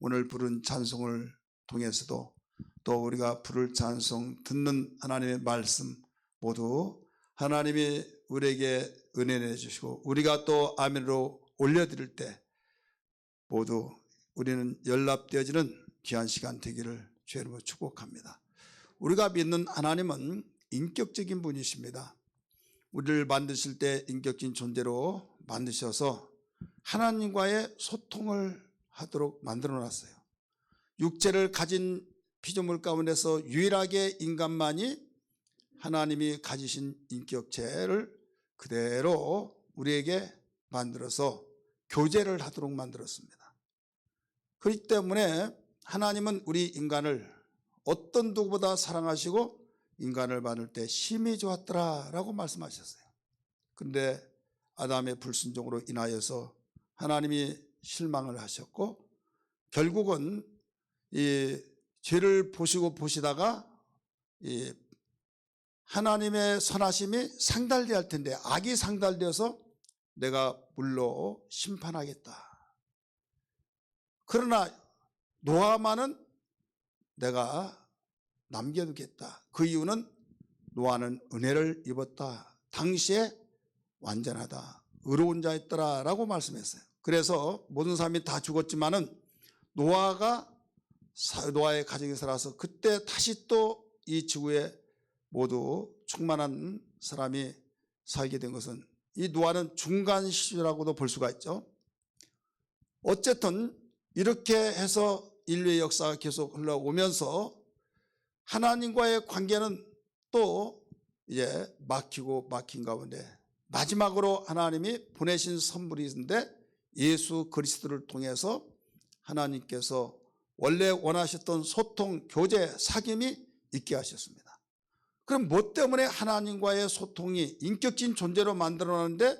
오늘 부른 찬송을 통해서도 또 우리가 부를 찬송 듣는 하나님의 말씀 모두 하나님이 우리에게 은혜 내주시고 우리가 또 아멘으로 올려드릴 때 모두 우리는 연락되어지는 귀한 시간 되기를 주의 이름으로 축복합니다. 우리가 믿는 하나님은 인격적인 분이십니다. 우리를 만드실 때 인격적인 존재로 만드셔서 하나님과의 소통을 하도록 만들어 놨어요. 육체를 가진 피조물 가운데서 유일하게 인간만이 하나님이 가지신 인격체를 그대로 우리에게 만들어서 교제를 하도록 만들었습니다. 그렇기 때문에 하나님은 우리 인간을 어떤 누구보다 사랑하시고 인간을 만들 때 심히 좋았더라 라고 말씀하셨어요. 그런데 아담의 불순종으로 인하여서 하나님이 실망을 하셨고 결국은 이 죄를 보시다가 이 하나님의 선하심이 상달되어야 할 텐데 악이 상달되어서 내가 물로 심판하겠다. 그러나 노아만은 내가 남겨두겠다. 그 이유는 노아는 은혜를 입었다. 당시에 완전하다. 의로운 자였더라 라고 말씀했어요. 그래서 모든 사람이 다 죽었지만은 노아의 가정에 살아서 그때 다시 또 이 지구에 모두 충만한 사람이 살게 된 것은 이 노아는 중간 시주라고도 볼 수가 있죠. 어쨌든 이렇게 해서 인류의 역사가 계속 흘러오면서 하나님과의 관계는 또 이제 막힌 가운데 마지막으로 하나님이 보내신 선물이 있는데 예수 그리스도를 통해서 하나님께서 원래 원하셨던 소통, 교제, 사귐이 있게 하셨습니다. 그럼 뭐 때문에 하나님과의 소통이 인격적인 존재로 만들어놨는데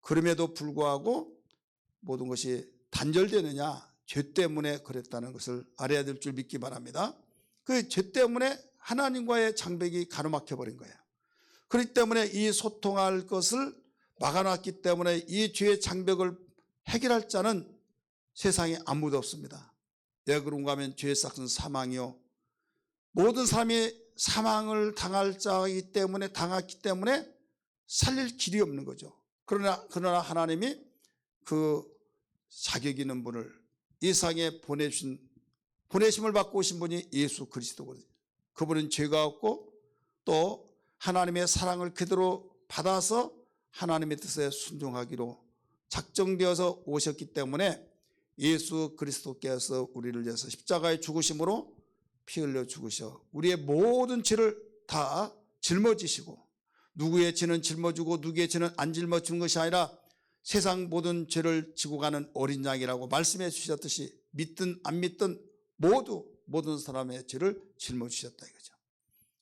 그럼에도 불구하고 모든 것이 단절되느냐? 죄 때문에 그랬다는 것을 알아야 될 줄 믿기 바랍니다. 그 죄 때문에 하나님과의 장벽이 가로막혀 버린 거예요. 그렇기 때문에 이 소통할 것을 막아놨기 때문에 이 죄의 장벽을 해결할 자는 세상에 아무도 없습니다. 왜 그런가 하면 죄의 삭은 사망이요. 모든 사람이 사망을 당했기 때문에 살릴 길이 없는 거죠. 그러나 하나님이 그 자격 있는 분을 이 세상에 보내심을 받고 오신 분이 예수 그리스도거든요. 그분은 죄가 없고 또 하나님의 사랑을 그대로 받아서 하나님의 뜻에 순종하기로 작정되어서 오셨기 때문에 예수 그리스도께서 우리를 위해서 십자가에 죽으심으로 피 흘려 죽으셔 우리의 모든 죄를 다 짊어지시고 누구의 죄는 짊어지고 누구의 죄는 안 짊어지는 것이 아니라 세상 모든 죄를 지고 가는 어린 양이라고 말씀해 주셨듯이 믿든 안 믿든 모든 사람의 죄를 짊어지셨다 이거죠.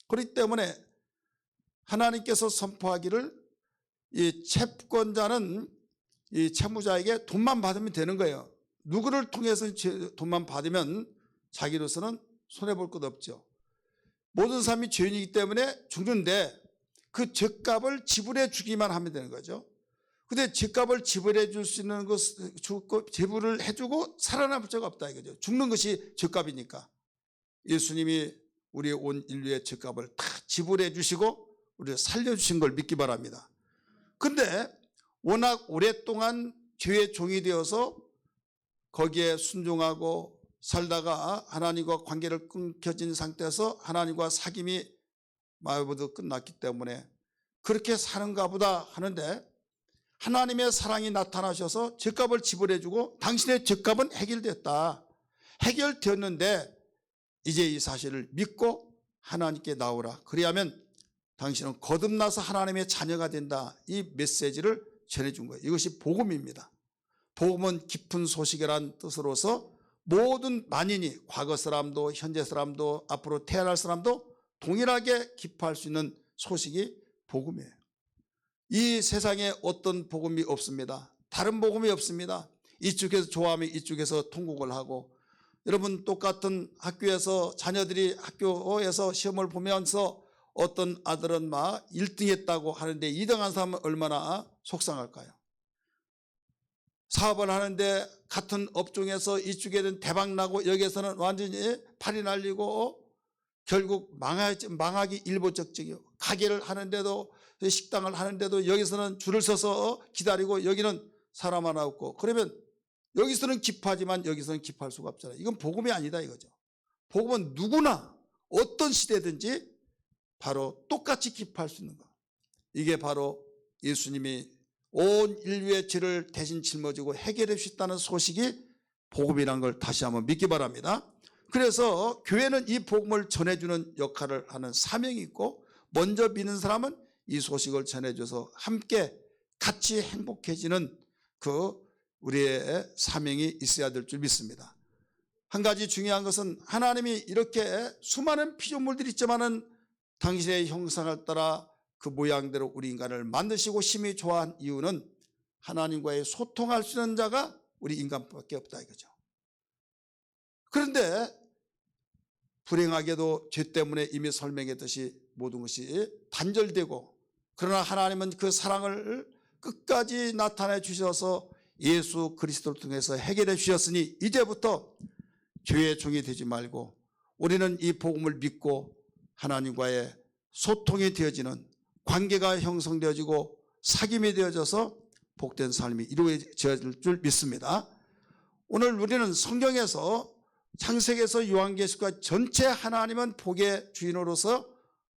그렇기 때문에 하나님께서 선포하기를 이 채권자는 이 채무자에게 돈만 받으면 되는 거예요. 누구를 통해서 돈만 받으면 자기로서는 손해볼 것 없죠. 모든 사람이 죄인이기 때문에 죽는데 그 죄값을 지불해 주기만 하면 되는 거죠. 근데 죄값을 지불해 줄 수 있는 지불을 해주고 살아남을 자가 없다 이거죠. 죽는 것이 죄값이니까 예수님이 우리 온 인류의 죄값을 다 지불해 주시고 우리를 살려주신 걸 믿기 바랍니다. 근데 워낙 오랫동안 죄의 종이 되어서 거기에 순종하고 살다가 하나님과 관계를 끊겨진 상태에서 하나님과 사귐이 모두 끝났기 때문에 그렇게 사는가 보다 하는데 하나님의 사랑이 나타나셔서 죄값을 지불해주고 당신의 죄값은 해결됐다. 해결되었는데 이제 이 사실을 믿고 하나님께 나오라. 그리하면 당신은 거듭나서 하나님의 자녀가 된다. 이 메시지를 전해준 거예요. 이것이 복음입니다. 복음은 깊은 소식이란 뜻으로서 모든 만인이 과거 사람도 현재 사람도 앞으로 태어날 사람도 동일하게 기뻐할 수 있는 소식이 복음이에요. 이 세상에 어떤 복음이 없습니다. 다른 복음이 없습니다. 이쪽에서 좋아하면 이쪽에서 통곡을 하고 여러분 똑같은 학교에서 자녀들이 학교에서 시험을 보면서 어떤 아들은 막 1등 했다고 하는데 2등 한 사람은 얼마나 속상할까요? 사업을 하는데 같은 업종에서 이쪽에는 대박 나고 여기에서는 완전히 팔이 날리고 결국 망하기 일보적이요. 가게를 하는데도 식당을 하는데도 여기서는 줄을 서서 기다리고 여기는 사람 하나 없고, 그러면 여기서는 기뻐하지만 여기서는 기뻐할 수가 없잖아요. 이건 복음이 아니다 이거죠. 복음은 누구나 어떤 시대든지 바로 똑같이 기뻐할 수 있는 것. 이게 바로 예수님이 온 인류의 죄를 대신 짊어지고 해결해 주셨다는 소식이 복음이라는 걸 다시 한번 믿기 바랍니다. 그래서 교회는 이 복음을 전해주는 역할을 하는 사명이 있고, 먼저 믿는 사람은 이 소식을 전해줘서 함께 같이 행복해지는 그 우리의 사명이 있어야 될 줄 믿습니다. 한 가지 중요한 것은 하나님이 이렇게 수많은 피조물들이 있지만은 당신의 형상을 따라 그 모양대로 우리 인간을 만드시고 심히 좋아한 이유는 하나님과의 소통할 수 있는 자가 우리 인간밖에 없다 이거죠. 그런데 불행하게도 죄 때문에 이미 설명했듯이 모든 것이 단절되고, 그러나 하나님은 그 사랑을 끝까지 나타내 주셔서 예수 그리스도를 통해서 해결해 주셨으니 이제부터 죄의 종이 되지 말고 우리는 이 복음을 믿고 하나님과의 소통이 되어지는 관계가 형성되어지고 사귐이 되어져서 복된 삶이 이루어질 줄 믿습니다. 오늘 우리는 성경에서 창세기에서 요한계시록 전체 하나님은 복의 주인으로서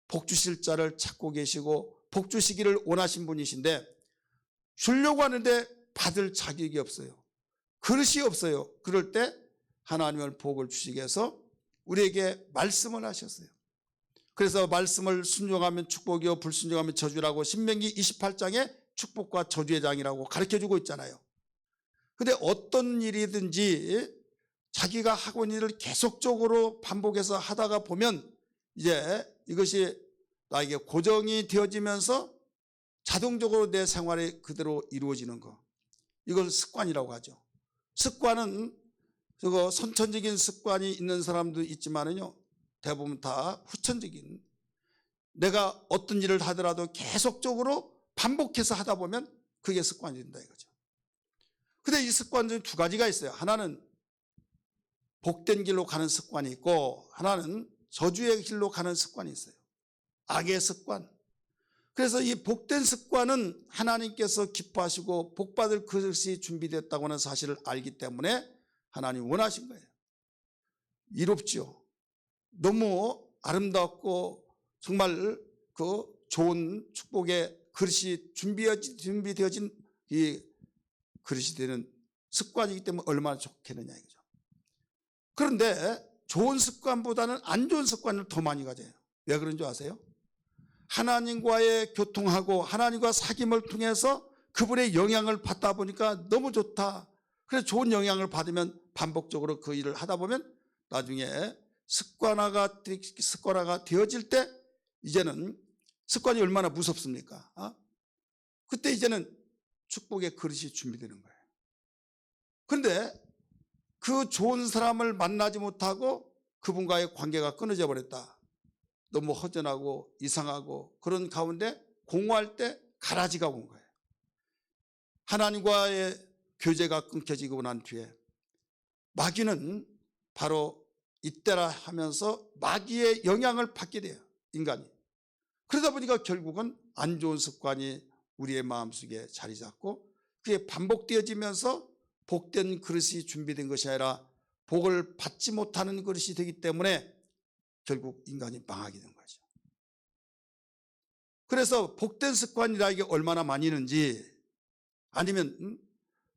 복 주실 자를 찾고 계시고 복 주시기를 원하신 분이신데, 주려고 하는데 받을 자격이 없어요. 그릇이 없어요. 그럴 때 하나님은 복을 주시기 위해서 우리에게 말씀을 하셨어요. 그래서 말씀을 순종하면 축복이요 불순종하면 저주라고 신명기 28장에 축복과 저주의 장이라고 가르쳐주고 있잖아요. 근데 어떤 일이든지 자기가 하고 있는 일을 계속적으로 반복해서 하다가 보면 이제 이것이 나에게 고정이 되어지면서 자동적으로 내 생활이 그대로 이루어지는 거, 이걸 습관이라고 하죠. 습관은 저거 선천적인 습관이 있는 사람도 있지만은요, 대부분 다 후천적인, 내가 어떤 일을 하더라도 계속적으로 반복해서 하다 보면 그게 습관이 된다 이거죠. 근데 이 습관 중 두 가지가 있어요. 하나는 복된 길로 가는 습관이 있고, 하나는 저주의 길로 가는 습관이 있어요. 악의 습관. 그래서 이 복된 습관은 하나님께서 기뻐하시고 복받을 그릇이 준비됐다고 하는 사실을 알기 때문에 하나님 원하신 거예요. 이롭지요. 너무 아름답고 정말 그 좋은 축복의 그릇이 준비되어진 이 그릇이 되는 습관이기 때문에 얼마나 좋겠느냐 이거죠. 그런데 좋은 습관보다는 안 좋은 습관을 더 많이 가져요. 왜 그런 줄 아세요? 하나님과의 교통하고 하나님과 사귐을 통해서 그분의 영향을 받다 보니까 너무 좋다. 그래서 좋은 영향을 받으면 반복적으로 그 일을 하다 보면 나중에 습관화가 되어질 때 이제는 습관이 얼마나 무섭습니까? 그때 이제는 축복의 그릇이 준비되는 거예요. 그런데 그 좋은 사람을 만나지 못하고 그분과의 관계가 끊어져 버렸다. 너무 허전하고 이상하고 그런 가운데 공허할 때 가라지가 온 거예요. 하나님과의 교제가 끊겨지고 난 뒤에 마귀는 바로 이때라 하면서 마귀의 영향을 받게 돼요, 인간이. 그러다 보니까 결국은 안 좋은 습관이 우리의 마음속에 자리 잡고 그게 반복되어지면서 복된 그릇이 준비된 것이 아니라 복을 받지 못하는 그릇이 되기 때문에 결국 인간이 망하게 된 거죠. 그래서 복된 습관이라 이게 얼마나 많이 있는지, 아니면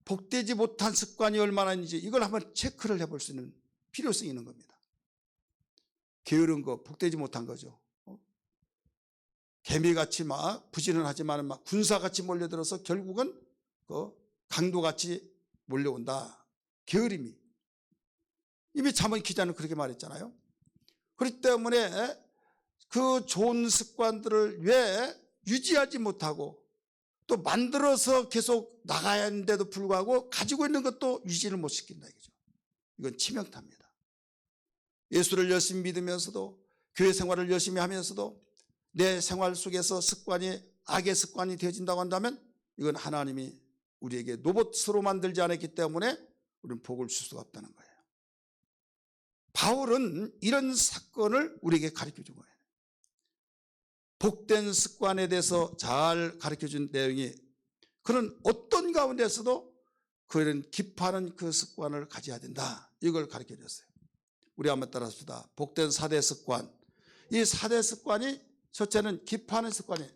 복되지 못한 습관이 얼마나 있는지 이걸 한번 체크를 해볼 수 있는 필요성이 있는 겁니다. 게으른 거 복되지 못한 거죠. 개미같이 막 부지런하지만 막 군사같이 몰려들어서 결국은 그 강도같이 몰려온다. 게으름이. 이미 잠언 기자는 그렇게 말했잖아요. 그렇기 때문에 그 좋은 습관들을 왜 유지하지 못하고 또 만들어서 계속 나가야 하는데도 불구하고 가지고 있는 것도 유지를 못 시킨다 이거죠. 이건 치명타입니다. 예수를 열심히 믿으면서도 교회 생활을 열심히 하면서도 내 생활 속에서 습관이 악의 습관이 되어진다고 한다면 이건 하나님이 우리에게 로봇으로 만들지 않았기 때문에 우리는 복을 줄 수가 없다는 거예요. 바울은 이런 사건을 우리에게 가르쳐 준 거예요. 복된 습관에 대해서 잘 가르쳐 준 내용이, 그런 어떤 가운데서도 그런 기뻐하는 그 습관을 가져야 된다, 이걸 가르쳐 줬어요. 우리 한번 따라합시다. 복된 4대 습관. 이 4대 습관이, 첫째는 기뻐하는 습관이에요.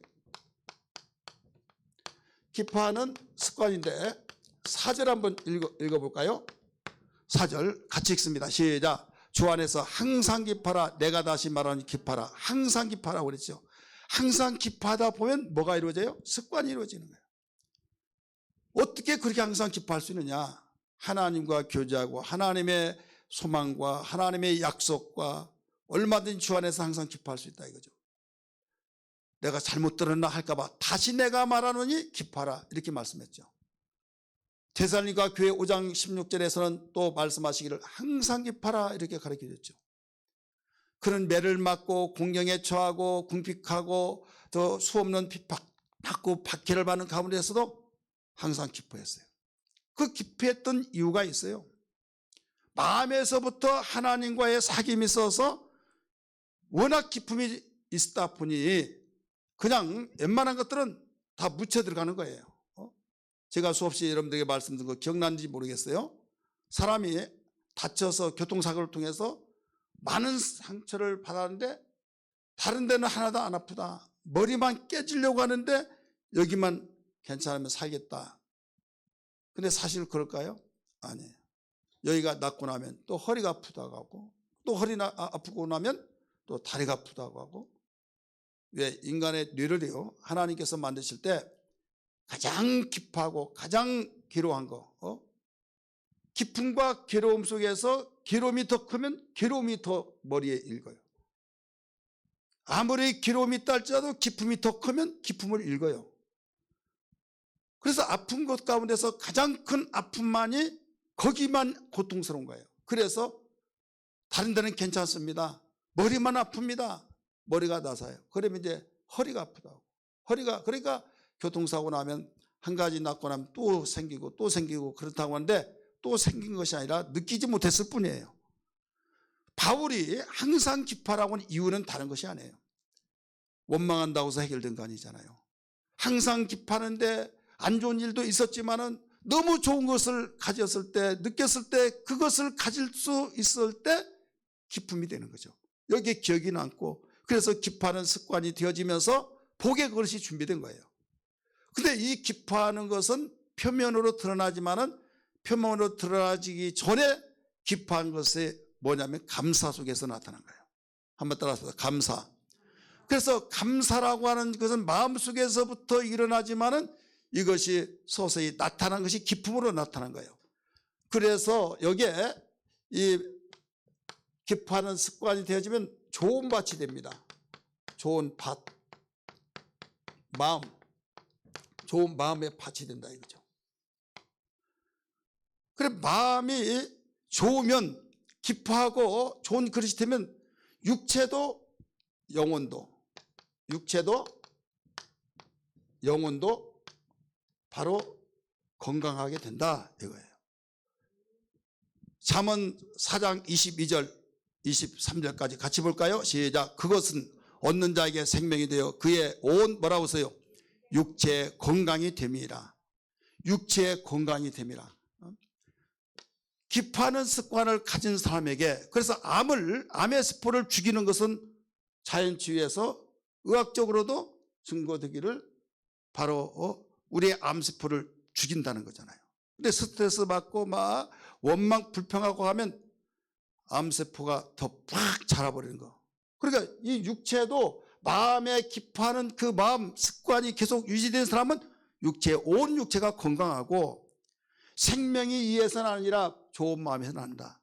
기뻐하는 습관인데 4절 한번 읽어볼까요? 4절 같이 읽습니다. 시작. 주 안에서 항상 기뻐하라. 내가 다시 말하는 기뻐하라. 항상 기뻐하라고 그랬죠. 항상 기뻐하다 보면 뭐가 이루어져요? 습관이 이루어지는 거예요. 어떻게 그렇게 항상 기뻐할 수 있느냐? 하나님과 교제하고 하나님의 소망과 하나님의 약속과 얼마든지 주 안에서 항상 기뻐할 수 있다 이거죠. 내가 잘못 들었나 할까 봐 다시 내가 말하노니 기뻐하라, 이렇게 말씀했죠. 데살로니가 교회 5장 16절에서는 또 말씀하시기를 항상 기뻐하라, 이렇게 가르쳐줬죠. 그런 매를 맞고 공경에 처하고 궁핍하고 또 수없는 핍박받고 박해를 받는 가운데서도 항상 기뻐했어요. 그 기뻐했던 이유가 있어요. 마음에서부터 하나님과의 사귐이 있어서 워낙 기쁨이 있다 보니 그냥 웬만한 것들은 다 묻혀 들어가는 거예요. 제가 수없이 여러분들에게 말씀드린 거 기억나는지 모르겠어요. 사람이 다쳐서 교통사고를 통해서 많은 상처를 받았는데 다른 데는 하나도 안 아프다, 머리만 깨지려고 하는데 여기만 괜찮으면 살겠다. 근데 사실 그럴까요? 아니에요. 여기가 낫고 나면 또 허리가 아프다고 하고, 또 허리가 아프고 나면 또 다리가 아프다고 하고. 왜? 인간의 뇌를요, 하나님께서 만드실 때 가장 기뻐하고 가장 괴로워한 거, 기쁨과 괴로움 속에서 괴로움이 더 크면 괴로움이 더 머리에 읽어요. 아무리 괴로움이 있다 할지라도 기쁨이 더 크면 기쁨을 읽어요. 그래서 아픈 것 가운데서 가장 큰 아픔만이 거기만 고통스러운 거예요. 그래서 다른 데는 괜찮습니다. 머리만 아픕니다. 머리가 나사요. 그러면 이제 허리가 아프다고. 허리가, 그러니까 교통사고 나면 한 가지 낫고 나면 또 생기고 또 생기고 그렇다고 하는데, 또 생긴 것이 아니라 느끼지 못했을 뿐이에요. 바울이 항상 기뻐하라고 하는 이유는 다른 것이 아니에요. 원망한다고 해서 해결된 거 아니잖아요. 항상 기뻐하는데 안 좋은 일도 있었지만은 너무 좋은 것을 가졌을 때, 느꼈을 때, 그것을 가질 수 있을 때 기쁨이 되는 거죠. 여기에 기억이 남고, 그래서 기뻐하는 습관이 되어지면서 복의 그릇이 준비된 거예요. 근데 이 기뻐하는 것은 표면으로 드러나지만은 표면으로 드러나지기 전에 기뻐한 것이 뭐냐면 감사 속에서 나타난 거예요. 한번 따라서 감사. 그래서 감사라고 하는 것은 마음속에서부터 일어나지만은 이것이 서서히 나타난 것이 기쁨으로 나타난 거예요. 그래서 여기에 이 기뻐하는 습관이 되어지면 좋은 밭이 됩니다. 좋은 밭, 마음, 좋은 마음의 밭이 된다 이거죠. 그래, 마음이 좋으면, 기뻐하고 좋은 그릇이 되면 육체도 영혼도 바로 건강하게 된다 이거예요. 잠언 4장 22절 23절까지 같이 볼까요? 시작. 그것은 얻는 자에게 생명이 되어 그의 온 뭐라고 써요? 육체의 건강이 됨이라. 육체의 건강이 됨이라. 기뻐하는 습관을 가진 사람에게, 그래서 암의 세포를 죽이는 것은 자연치유에서 의학적으로도 증거되기를 바로 우리의 암세포를 죽인다는 거잖아요. 근데 스트레스 받고 막 원망 불평하고 하면 암세포가 더 팍 자라버리는 거. 그러니까 이 육체도 마음에 기뻐하는 그 마음 습관이 계속 유지된 사람은 온 육체가 건강하고 생명이 이에서는 아니라 좋은 마음에서 난다.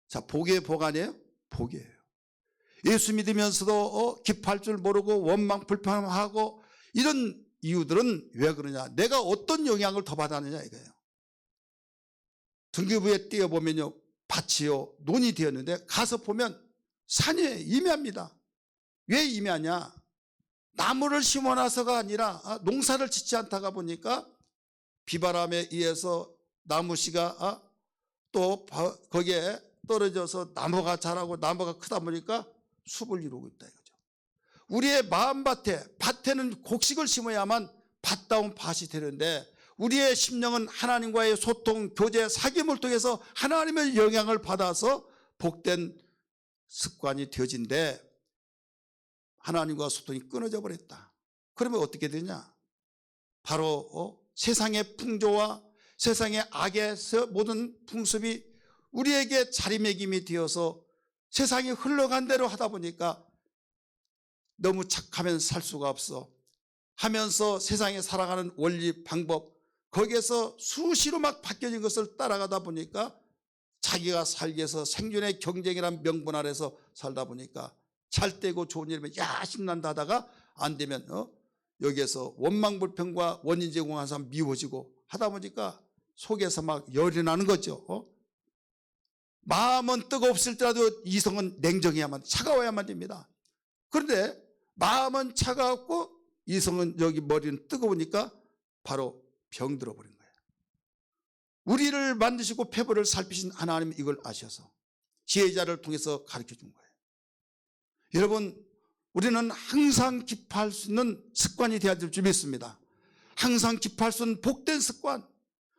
자, 복의 복 아니에요? 복이에요. 예수 믿으면서도 기뻐할 줄 모르고 원망 불평하고 이런 이유들은 왜 그러냐? 내가 어떤 영향을 더 받았느냐 이거예요. 등기부에 띄어보면요, 밭이요 논이 되었는데 가서 보면 산이 임야입니다. 왜 임야냐? 나무를 심어놔서가 아니라 농사를 짓지 않다가 보니까 비바람에 의해서 나무씨가 또 거기에 떨어져서 나무가 자라고 나무가 크다 보니까 숲을 이루고 있다 이거죠. 우리의 밭에는 곡식을 심어야만 밭다운 밭이 되는데 우리의 심령은 하나님과의 소통, 교제, 사귐을 통해서 하나님의 영향을 받아서 복된 습관이 되어진데 하나님과 소통이 끊어져 버렸다. 그러면 어떻게 되냐? 바로 세상의 풍조와 세상의 악의 모든 풍습이 우리에게 자리매김이 되어서 세상이 흘러간 대로 하다 보니까 너무 착하면 살 수가 없어 하면서 세상에 살아가는 원리 방법 거기에서 수시로 막 바뀌어진 것을 따라가다 보니까 자기가 살기 위해서 생존의 경쟁이란 명분 아래서 살다 보니까 잘 되고 좋은 일이면 야 신난다 하다가 안 되면 여기에서 원망불평과 원인 제공하는 사람 미워지고 하다 보니까 속에서 막 열이 나는 거죠. 마음은 뜨거웠을 때라도 이성은 냉정해야만 차가워야만 됩니다. 그런데 마음은 차가웠고 이성은 여기 머리는 뜨거우니까 바로 병들어 버린 거예요. 우리를 만드시고 폐부를 살피신 하나님 이걸 아셔서 지혜자를 통해서 가르쳐 준 거예요. 여러분 우리는 항상 기뻐할 수 있는 습관이 되어야 될 줄 믿습니다. 항상 기뻐할 수 있는 복된 습관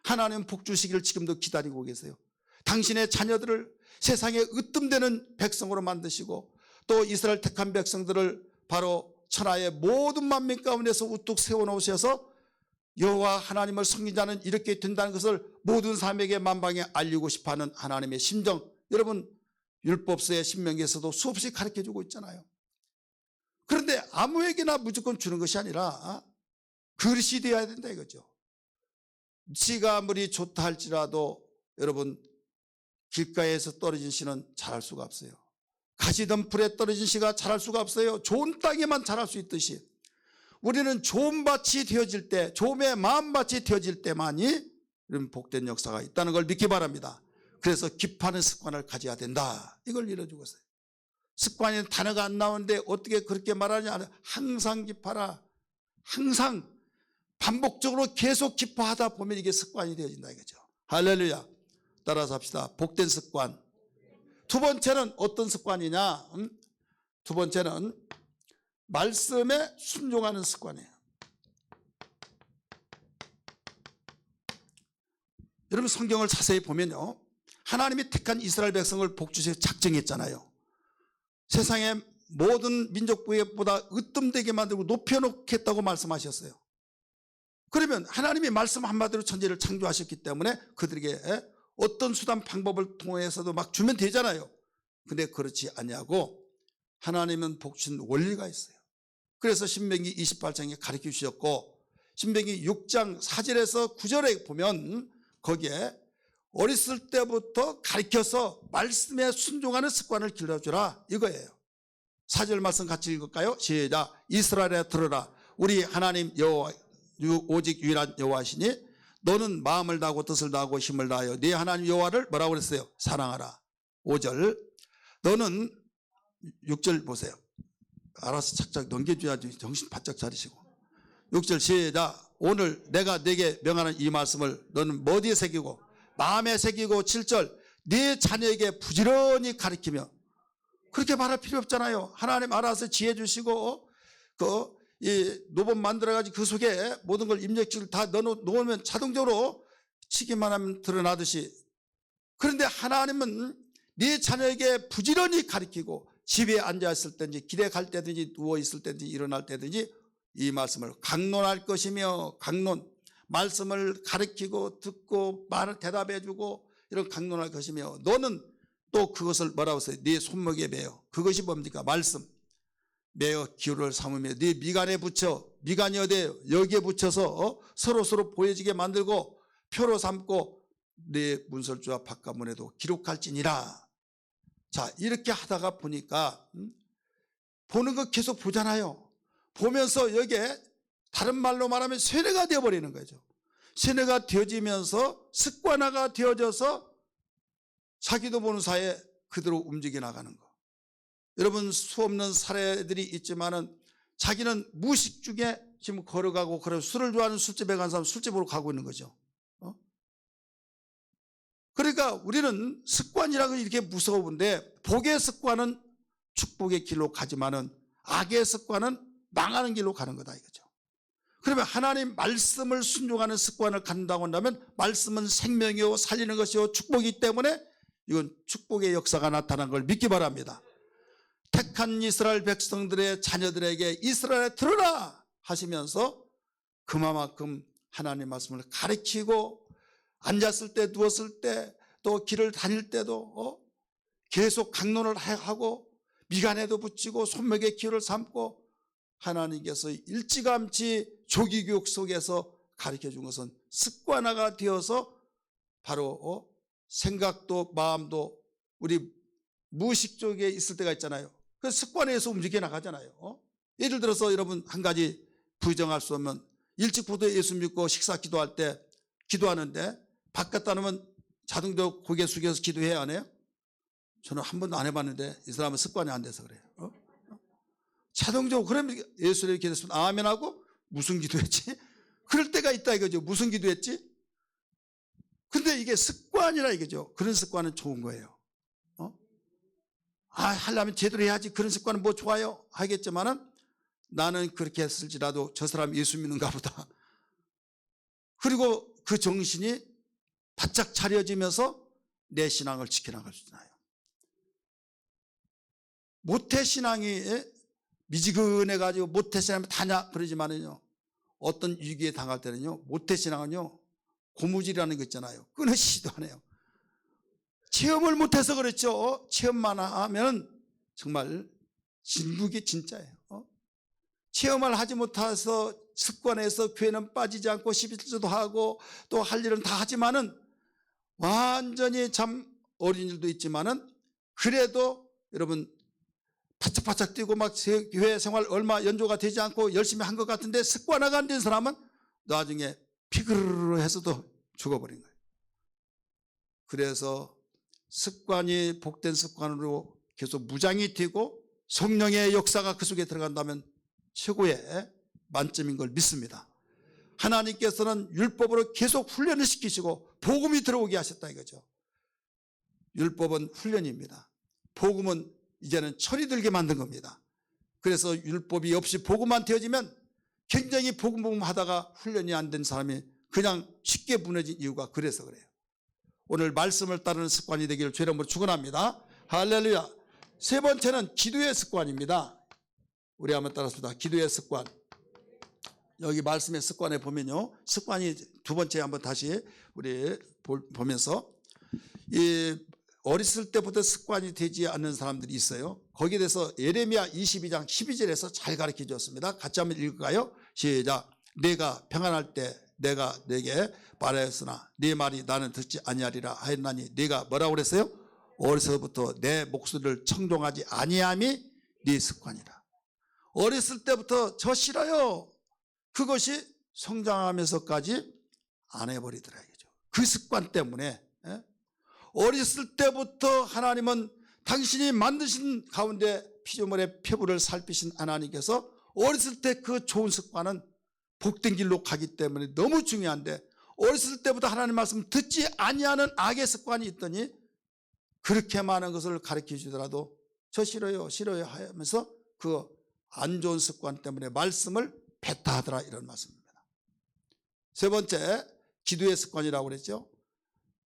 하나님 복 주시기를 지금도 기다리고 계세요. 당신의 자녀들을 세상에 으뜸되는 백성으로 만드시고 또 이스라엘 택한 백성들을 바로 천하의 모든 만민 가운데서 우뚝 세워놓으셔서 여호와 하나님을 섬긴 자는 이렇게 된다는 것을 모든 사람에게 만방에 알리고 싶어하는 하나님의 심정 여러분 율법서의 신명기에서도 수없이 가르쳐주고 있잖아요. 그런데 아무에게나 무조건 주는 것이 아니라 그릇이 되어야 된다 이거죠. 씨가 아무리 좋다 할지라도 여러분 길가에서 떨어진 씨는 자랄 수가 없어요. 가시던 풀에 떨어진 씨가 자랄 수가 없어요. 좋은 땅에만 자랄 수 있듯이 우리는 좋은 밭이 되어질 때 좋음의 마음밭이 되어질 때만이 이런 복된 역사가 있다는 걸 믿기 바랍니다. 그래서 기뻐하는 습관을 가져야 된다 이걸 이뤄주고 있어요. 습관이 단어가 안 나오는데 어떻게 그렇게 말하냐. 항상 기뻐하라. 항상 반복적으로 계속 기뻐하다 보면 이게 습관이 되어진다 이거죠. 할렐루야. 따라서 합시다. 복된 습관. 두 번째는 어떤 습관이냐. 두 번째는 말씀에 순종하는 습관이에요. 여러분 성경을 자세히 보면요 하나님이 택한 이스라엘 백성을 복주시켜 작정했잖아요. 세상의 모든 민족보다 으뜸되게 만들고 높여놓겠다고 말씀하셨어요. 그러면 하나님이 말씀 한마디로 천지를 창조하셨기 때문에 그들에게 어떤 수단 방법을 통해서도 막 주면 되잖아요. 근데 그렇지 아니하고 하나님은 복주신 원리가 있어요. 그래서 신명기 28장에 가르쳐 주셨고 신명기 6장 4절에서 9절에 보면 거기에 어렸을 때부터 가르쳐서 말씀에 순종하는 습관을 길러주라 이거예요. 4절 말씀 같이 읽을까요? 시작. 이스라엘에 들으라. 우리 하나님 여호와 오직 유일한 여호와시니 너는 마음을 다하고 뜻을 다하고 힘을 다하여 네 하나님 여호와를 뭐라고 그랬어요? 사랑하라. 5절 너는 6절 보세요. 알아서 착착 넘겨줘야지 정신 바짝 차리시고 6절 시작. 오늘 내가 네게 명하는 이 말씀을 너는 머리에 새기고 마음에 새기고 7절 네 자녀에게 부지런히 가르치며 그렇게 말할 필요 없잖아요. 하나님 알아서 지혜 주시고 이 노본 만들어가지고 그 속에 모든 걸 입력지를 다 넣으면 자동적으로 치기만 하면 드러나듯이 그런데 하나님은 네 자녀에게 부지런히 가르치고 집에 앉아있을 때든지 길에 갈 때든지 누워있을 때든지 일어날 때든지 이 말씀을 강론할 것이며 강론 말씀을 가르치고 듣고 말을 대답해주고 이런 강론할 것이며 너는 또 그것을 뭐라고 써요? 네 손목에 매어 그것이 뭡니까? 말씀 매어 기호를 삼으며 네 미간에 붙여 미간이 어디에요? 여기에 붙여서 서로 보여지게 만들고 표로 삼고 네 문설주와 바깥문에도 기록할지니라. 자 이렇게 하다가 보니까 보는 거 계속 보잖아요. 보면서 여기에 다른 말로 말하면 세뇌가 되어버리는 거죠. 세뇌가 되어지면서 습관화가 되어져서 자기도 보는 사이에 그대로 움직여 나가는 거. 여러분 수없는 사례들이 있지만은 자기는 무의식 중에 지금 걸어가고 그래 술을 좋아하는 술집에 간 사람 술집으로 가고 있는 거죠. 그러니까 우리는 습관이라고 이렇게 무서워 본데, 복의 습관은 축복의 길로 가지만은 악의 습관은 망하는 길로 가는 거다 이거죠. 그러면 하나님 말씀을 순종하는 습관을 갖는다고 한다면 말씀은 생명이요 살리는 것이요 축복이기 때문에 이건 축복의 역사가 나타난 걸 믿기 바랍니다. 택한 이스라엘 백성들의 자녀들에게 이스라엘에 들어라 하시면서 그만큼 하나님 말씀을 가르치고 앉았을 때 누웠을 때 또 길을 다닐 때도 계속 강론을 하고 미간에도 붙이고 손목에 기호를 삼고 하나님께서 일찌감치 조기교육 속에서 가르쳐준 것은 습관화가 되어서 바로 생각도 마음도 우리 무의식 쪽에 있을 때가 있잖아요. 그 습관에서 움직여 나가잖아요. 예를 들어서 여러분 한 가지 부정할 수 없는, 일찍부터 예수 믿고 식사 기도할 때 기도하는데 바깥 나오면 자동적으로 고개 숙여서 기도해야 안 해요? 저는 한 번도 안 해봤는데 이 사람은 습관이 안 돼서 그래요. 자동적으로 그러면 예수를 기도했으면 아멘 하고 무슨 기도했지? 그럴 때가 있다 이거죠. 무슨 기도했지? 근데 이게 습관이라 이거죠. 그런 습관은 좋은 거예요. 하려면 제대로 해야지. 그런 습관은 뭐 좋아요 하겠지만은 나는 그렇게 했을지라도 저 사람 예수 믿는가 보다. 그리고 그 정신이 바짝 차려지면서 내 신앙을 지켜나갈 수 있나요? 모태신앙이 미지근해가지고 모태신앙이 다냐 그러지만은요, 어떤 위기에 당할 때는요 모태신앙은요 고무줄이라는 거 있잖아요. 끊으시지도 않아요. 체험을 못해서 그렇죠. 체험만 하면 정말 진국이 진짜예요. 체험을 하지 못해서 습관에서 교회는 빠지지 않고 11조도 하고 또 할 일은 다 하지만은 완전히 참 어린 일도 있지만은 그래도 여러분 바짝바짝 뛰고 막 교회 생활 얼마 연조가 되지 않고 열심히 한 것 같은데 습관화가 안 된 사람은 나중에 피그르르 해서도 죽어버린 거예요. 그래서 습관이 복된 습관으로 계속 무장이 되고 성령의 역사가 그 속에 들어간다면 최고의 만점인 걸 믿습니다. 하나님께서는 율법으로 계속 훈련을 시키시고 복음이 들어오게 하셨다 이거죠. 율법은 훈련입니다. 복음은 이제는 철이 들게 만든 겁니다. 그래서 율법이 없이 복음만 되어지면 굉장히 복음 하다가 훈련이 안 된 사람이 그냥 쉽게 무너진 이유가 그래서 그래요. 오늘 말씀을 따르는 습관이 되기를 주의 이름으로 축원합니다. 할렐루야. 세 번째는 기도의 습관입니다. 우리 한번 따라합시다. 기도의 습관. 여기 말씀의 습관에 보면요, 습관이 두 번째 한번 다시 우리 보면서 이 어렸을 때부터 습관이 되지 않는 사람들이 있어요. 거기에 대해서 예레미야 22장 12절에서 잘 가르쳐 주었습니다. 같이 한번 읽을까요? 시작. 내가 평안할 때 내가 내게 말하였으나 네 말이 나는 듣지 아니하리라 하였나니 네가 뭐라고 그랬어요? 어려서부터 내 목소리를 청종하지 아니함이 네 습관이라. 어렸을 때부터 저 싫어요. 그것이 성장하면서까지 안 해버리더라 이거죠. 그 습관 때문에. 어렸을 때부터 하나님은 당신이 만드신 가운데 피조물의 피부를 살피신 하나님께서 어렸을 때 그 좋은 습관은 복된 길로 가기 때문에 너무 중요한데, 어렸을 때부터 하나님 말씀 듣지 아니하는 악의 습관이 있더니 그렇게 많은 것을 가르쳐 주더라도 저 싫어요 싫어요 하면서 그 안 좋은 습관 때문에 말씀을 배타하더라 이런 말씀입니다. 세 번째, 기도의 습관이라고 그랬죠.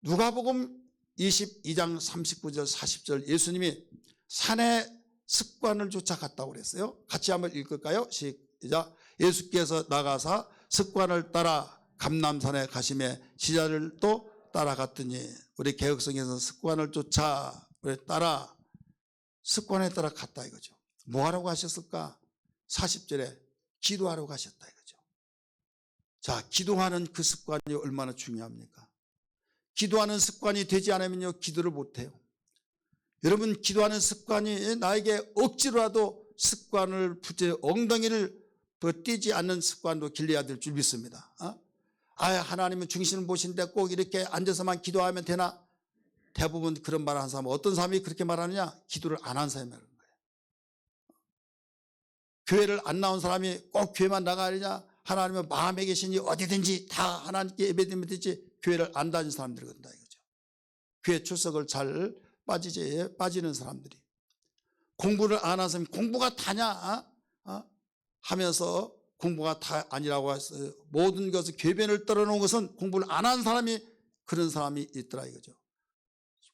누가복음 22장 39절 40절 예수님이 산에 습관을 쫓아갔다고 그랬어요. 같이 한번 읽을까요? 시작. 예수께서 나가사 습관을 따라 감람산에 가심에 지자를 또 따라갔더니, 우리 개혁성에서 습관을 쫓아 따라 습관에 따라 갔다 이거죠. 뭐 하라고 하셨을까? 40절에 기도하러 가셨다 이거죠. 자, 기도하는 그 습관이 얼마나 중요합니까? 기도하는 습관이 되지 않으면요 기도를 못해요. 여러분, 기도하는 습관이 나에게 억지로라도 습관을 붙여 엉덩이를 띄지 않는 습관도 길러야 될 줄 믿습니다. 하나님은 중심을 보신데 꼭 이렇게 앉아서만 기도하면 되나? 대부분 그런 말을 한 사람은, 어떤 사람이 그렇게 말하느냐? 기도를 안 한 사람이 말하는 거예요. 교회를 안 나온 사람이 꼭 교회만 나가야 하나님은 마음에 계시니 어디든지 다 하나님께 예배드리면 되지, 교회를 안 다니는 사람들이 그런다 이거죠. 교회 출석을 잘 빠지는 사람들이, 공부를 안 하는 사람이 공부가 다냐 하면서 공부가 다 아니라고 해서 모든 것을 궤변을 떨어놓은 것은 공부를 안 한 사람이, 그런 사람이 있더라 이거죠.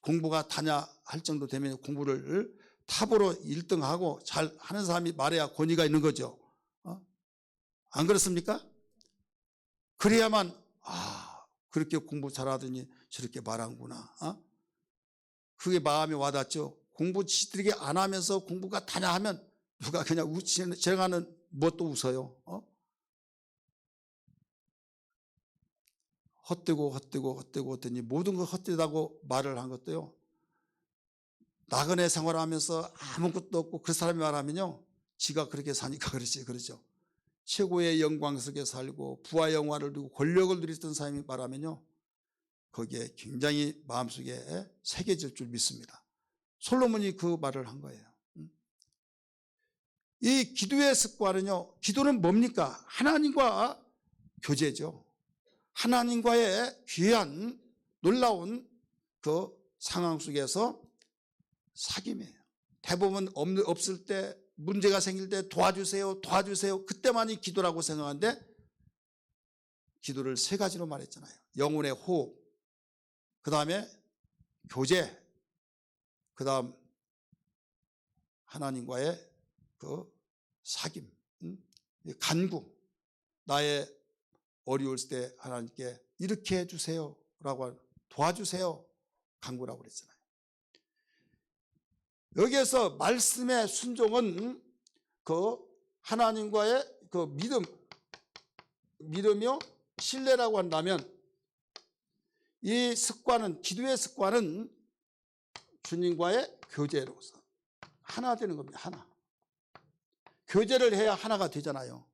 공부가 다냐 할 정도 되면 공부를 탑으로 1등하고 잘 하는 사람이 말해야 권위가 있는 거죠. 안 그렇습니까? 그래야만 그렇게 공부 잘하더니 저렇게 말하는구나. 그게 마음이 와닿죠. 공부 지들에게 안 하면서 공부가 다냐 하면 누가 그냥 제가는 뭐 또 웃어요. 헛되고 했더니 모든 걸 헛되다고 말을 한 것도요, 나그네 생활하면서 아무것도 없고 그 사람이 말하면요, 지가 그렇게 사니까 그러죠. 최고의 영광 속에 살고 부와 영화를 누리고 권력을 누리던 사람이 말하면요, 거기에 굉장히 마음속에 새겨질 줄 믿습니다. 솔로몬이 그 말을 한 거예요. 이 기도의 습관은요, 기도는 뭡니까? 하나님과 교제죠. 하나님과의 귀한 놀라운 그 상황 속에서 사귐이에요. 대부분 없을 때, 문제가 생길 때 도와주세요 그때만이 기도라고 생각하는데, 기도를 세 가지로 말했잖아요. 영혼의 호흡, 그 다음에 교제, 그 다음 하나님과의 그 사귐, 간구. 나의 어려울 때 하나님께 이렇게 해주세요 라고, 도와주세요, 간구라고 그랬잖아요. 여기에서 말씀의 순종은 그 하나님과의 그 믿음이요 신뢰라고 한다면, 이 습관은, 기도의 습관은 주님과의 교제로서 하나 되는 겁니다. 하나. 교제를 해야 하나가 되잖아요.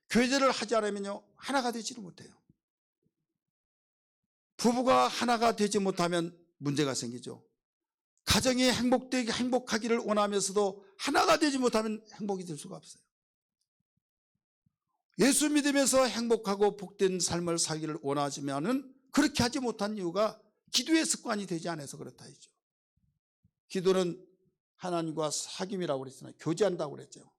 교제를 하지 않으면요, 하나가 되지를 못해요. 부부가 하나가 되지 못하면 문제가 생기죠. 가정이 행복하기를 원하면서도 하나가 되지 못하면 행복이 될 수가 없어요. 예수 믿으면서 행복하고 복된 삶을 살기를 원하지만은 그렇게 하지 못한 이유가 기도의 습관이 되지 않아서 그렇다 했죠. 기도는 하나님과 사귐이라고 그랬잖아요. 교제한다고 그랬죠.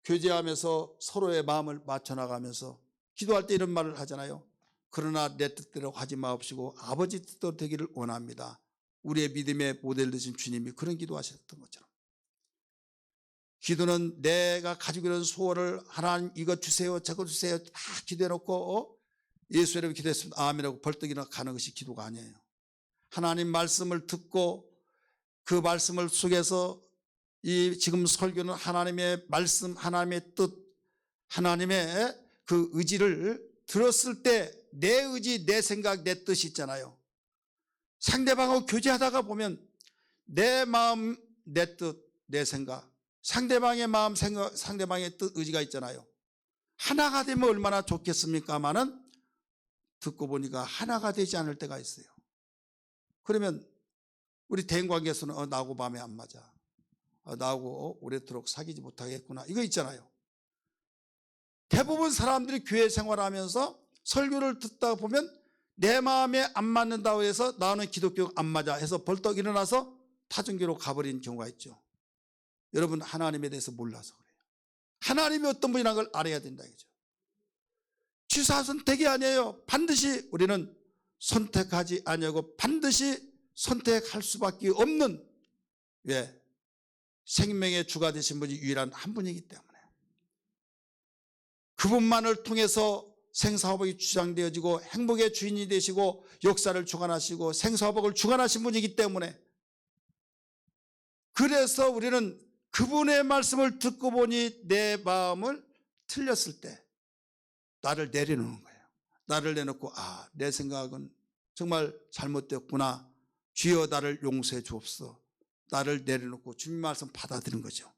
교제하면서 서로의 마음을 맞춰나가면서 기도할 때 이런 말을 하잖아요. 그러나 내 뜻대로 하지 마옵시고 아버지 뜻대로 되기를 원합니다. 우리의 믿음의 모델 되신 주님이 그런 기도하셨던 것처럼, 기도는 내가 가지고 있는 소원을 하나님 이거 주세요 저거 주세요 다 기도해놓고 예수 이름으로 기도했습니다 아멘하고 벌떡 일어나 가는 것이 기도가 아니에요. 하나님 말씀을 듣고 그 말씀을 속에서 이 지금 설교는 하나님의 말씀, 하나님의 뜻, 하나님의 그 의지를 들었을 때 내 의지, 내 생각, 내 뜻이 있잖아요. 상대방하고 교제하다가 보면 내 마음, 내 뜻, 내 생각, 상대방의 마음, 생각, 상대방의 뜻, 의지가 있잖아요. 하나가 되면 얼마나 좋겠습니까마는 듣고 보니까 하나가 되지 않을 때가 있어요. 그러면 우리 대인관계에서는 나하고 마음에 안 맞아, 나하고 오래도록 사귀지 못하겠구나, 이거 있잖아요. 대부분 사람들이 교회 생활하면서 설교를 듣다 보면 내 마음에 안 맞는다고 해서 나는 기독교 안 맞아 해서 벌떡 일어나서 타종교로 가버린 경우가 있죠. 여러분, 하나님에 대해서 몰라서 그래요. 하나님이 어떤 분이라는 걸 알아야 된다 이거죠. 취사 선택이 아니에요. 반드시 우리는 선택하지 아니하고 반드시 선택할 수밖에 없는, 왜? 생명의 주가 되신 분이 유일한 한 분이기 때문에 그분만을 통해서 생사화복이 주장되어지고 행복의 주인이 되시고 역사를 주관하시고 생사화복을 주관하신 분이기 때문에, 그래서 우리는 그분의 말씀을 듣고 보니 내 마음을 틀렸을 때 나를 내려놓는 거예요. 나를 내놓고 내 생각은 정말 잘못되었구나, 주여 나를 용서해 주옵소서, 나를 내려놓고 주님 말씀 받아들이는 거죠.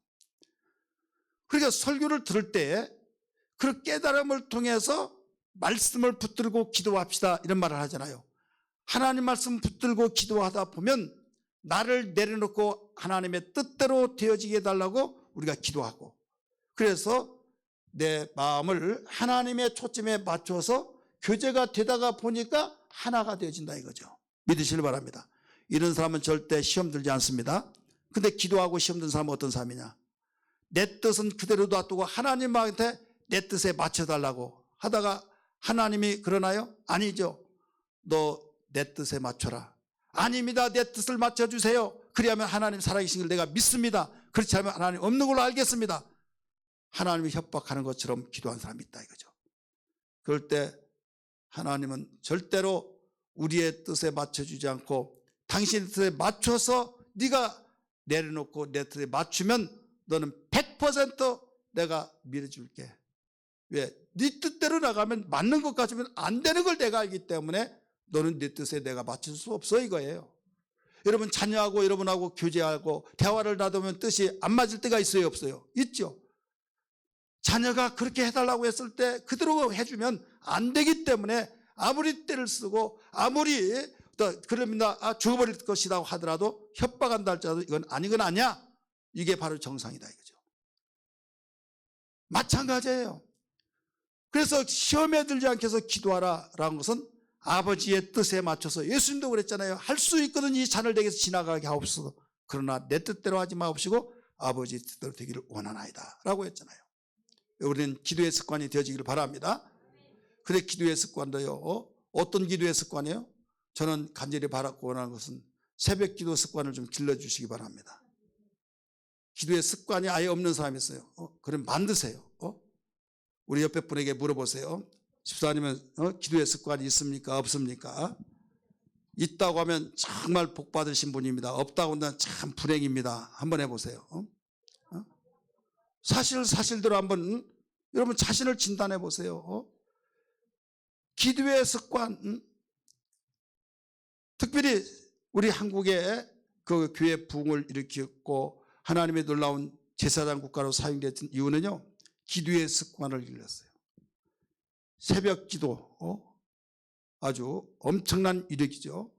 그러니까 설교를 들을 때 그 깨달음을 통해서 말씀을 붙들고 기도합시다 이런 말을 하잖아요. 하나님 말씀 붙들고 기도하다 보면 나를 내려놓고 하나님의 뜻대로 되어지게 해달라고 우리가 기도하고, 그래서 내 마음을 하나님의 초점에 맞춰서 교제가 되다가 보니까 하나가 되어진다 이거죠. 믿으시길 바랍니다. 이런 사람은 절대 시험 들지 않습니다. 근데 기도하고 시험 든 사람은 어떤 사람이냐? 내 뜻은 그대로 놔두고 하나님한테 내 뜻에 맞춰달라고 하다가 하나님이 그러나요? 아니죠. 너 내 뜻에 맞춰라. 아닙니다. 내 뜻을 맞춰주세요. 그리하면 하나님 살아계신 걸 내가 믿습니다. 그렇지 않으면 하나님 없는 걸로 알겠습니다. 하나님이 협박하는 것처럼 기도한 사람이 있다 이거죠. 그럴 때 하나님은 절대로 우리의 뜻에 맞춰주지 않고 당신의 뜻에 맞춰서 네가 내려놓고 내 뜻에 맞추면 너는 100% 내가 밀어줄게. 왜? 네 뜻대로 나가면 맞는 것 같으면 안 되는 걸 내가 알기 때문에 너는 네 뜻에 내가 맞출 수 없어 이거예요. 여러분 자녀하고 여러분하고 교제하고 대화를 놔두면 뜻이 안 맞을 때가 있어요 없어요? 있죠. 자녀가 그렇게 해달라고 했을 때 그대로 해주면 안 되기 때문에 아무리 때를 쓰고 아무리 그러면 죽어버릴 것이라고 하더라도 협박한다 할지라도 이건 아니야. 이게 바로 정상이다 이거죠. 마찬가지예요. 그래서 시험에 들지 않게 해서 기도하라라는 것은 아버지의 뜻에 맞춰서 예수님도 그랬잖아요. 할 수 있거든 이 잔을 내게서 지나가게 하옵소서. 그러나 내 뜻대로 하지 마옵시고 아버지 뜻대로 되기를 원하나이다 라고 했잖아요. 우리는 기도의 습관이 되어지기를 바랍니다. 그래 기도의 습관도요. 어떤 기도의 습관이에요? 저는 간절히 바라고 원하는 것은 새벽 기도 습관을 좀 길러주시기 바랍니다. 기도의 습관이 아예 없는 사람이 있어요. 그럼 만드세요. 우리 옆에 분에게 물어보세요. 집사님은 기도의 습관이 있습니까? 없습니까? 있다고 하면 정말 복 받으신 분입니다. 없다고 하면 참 불행입니다. 한번 해보세요. 사실대로 한번 여러분 자신을 진단해 보세요. 기도의 습관, 특별히 우리 한국의 그 교회 부흥을 일으켰고 하나님의 놀라운 제사장 국가로 사용됐던 이유는요, 기도의 습관을 길렀어요. 새벽 기도, 아주 엄청난 이력이죠.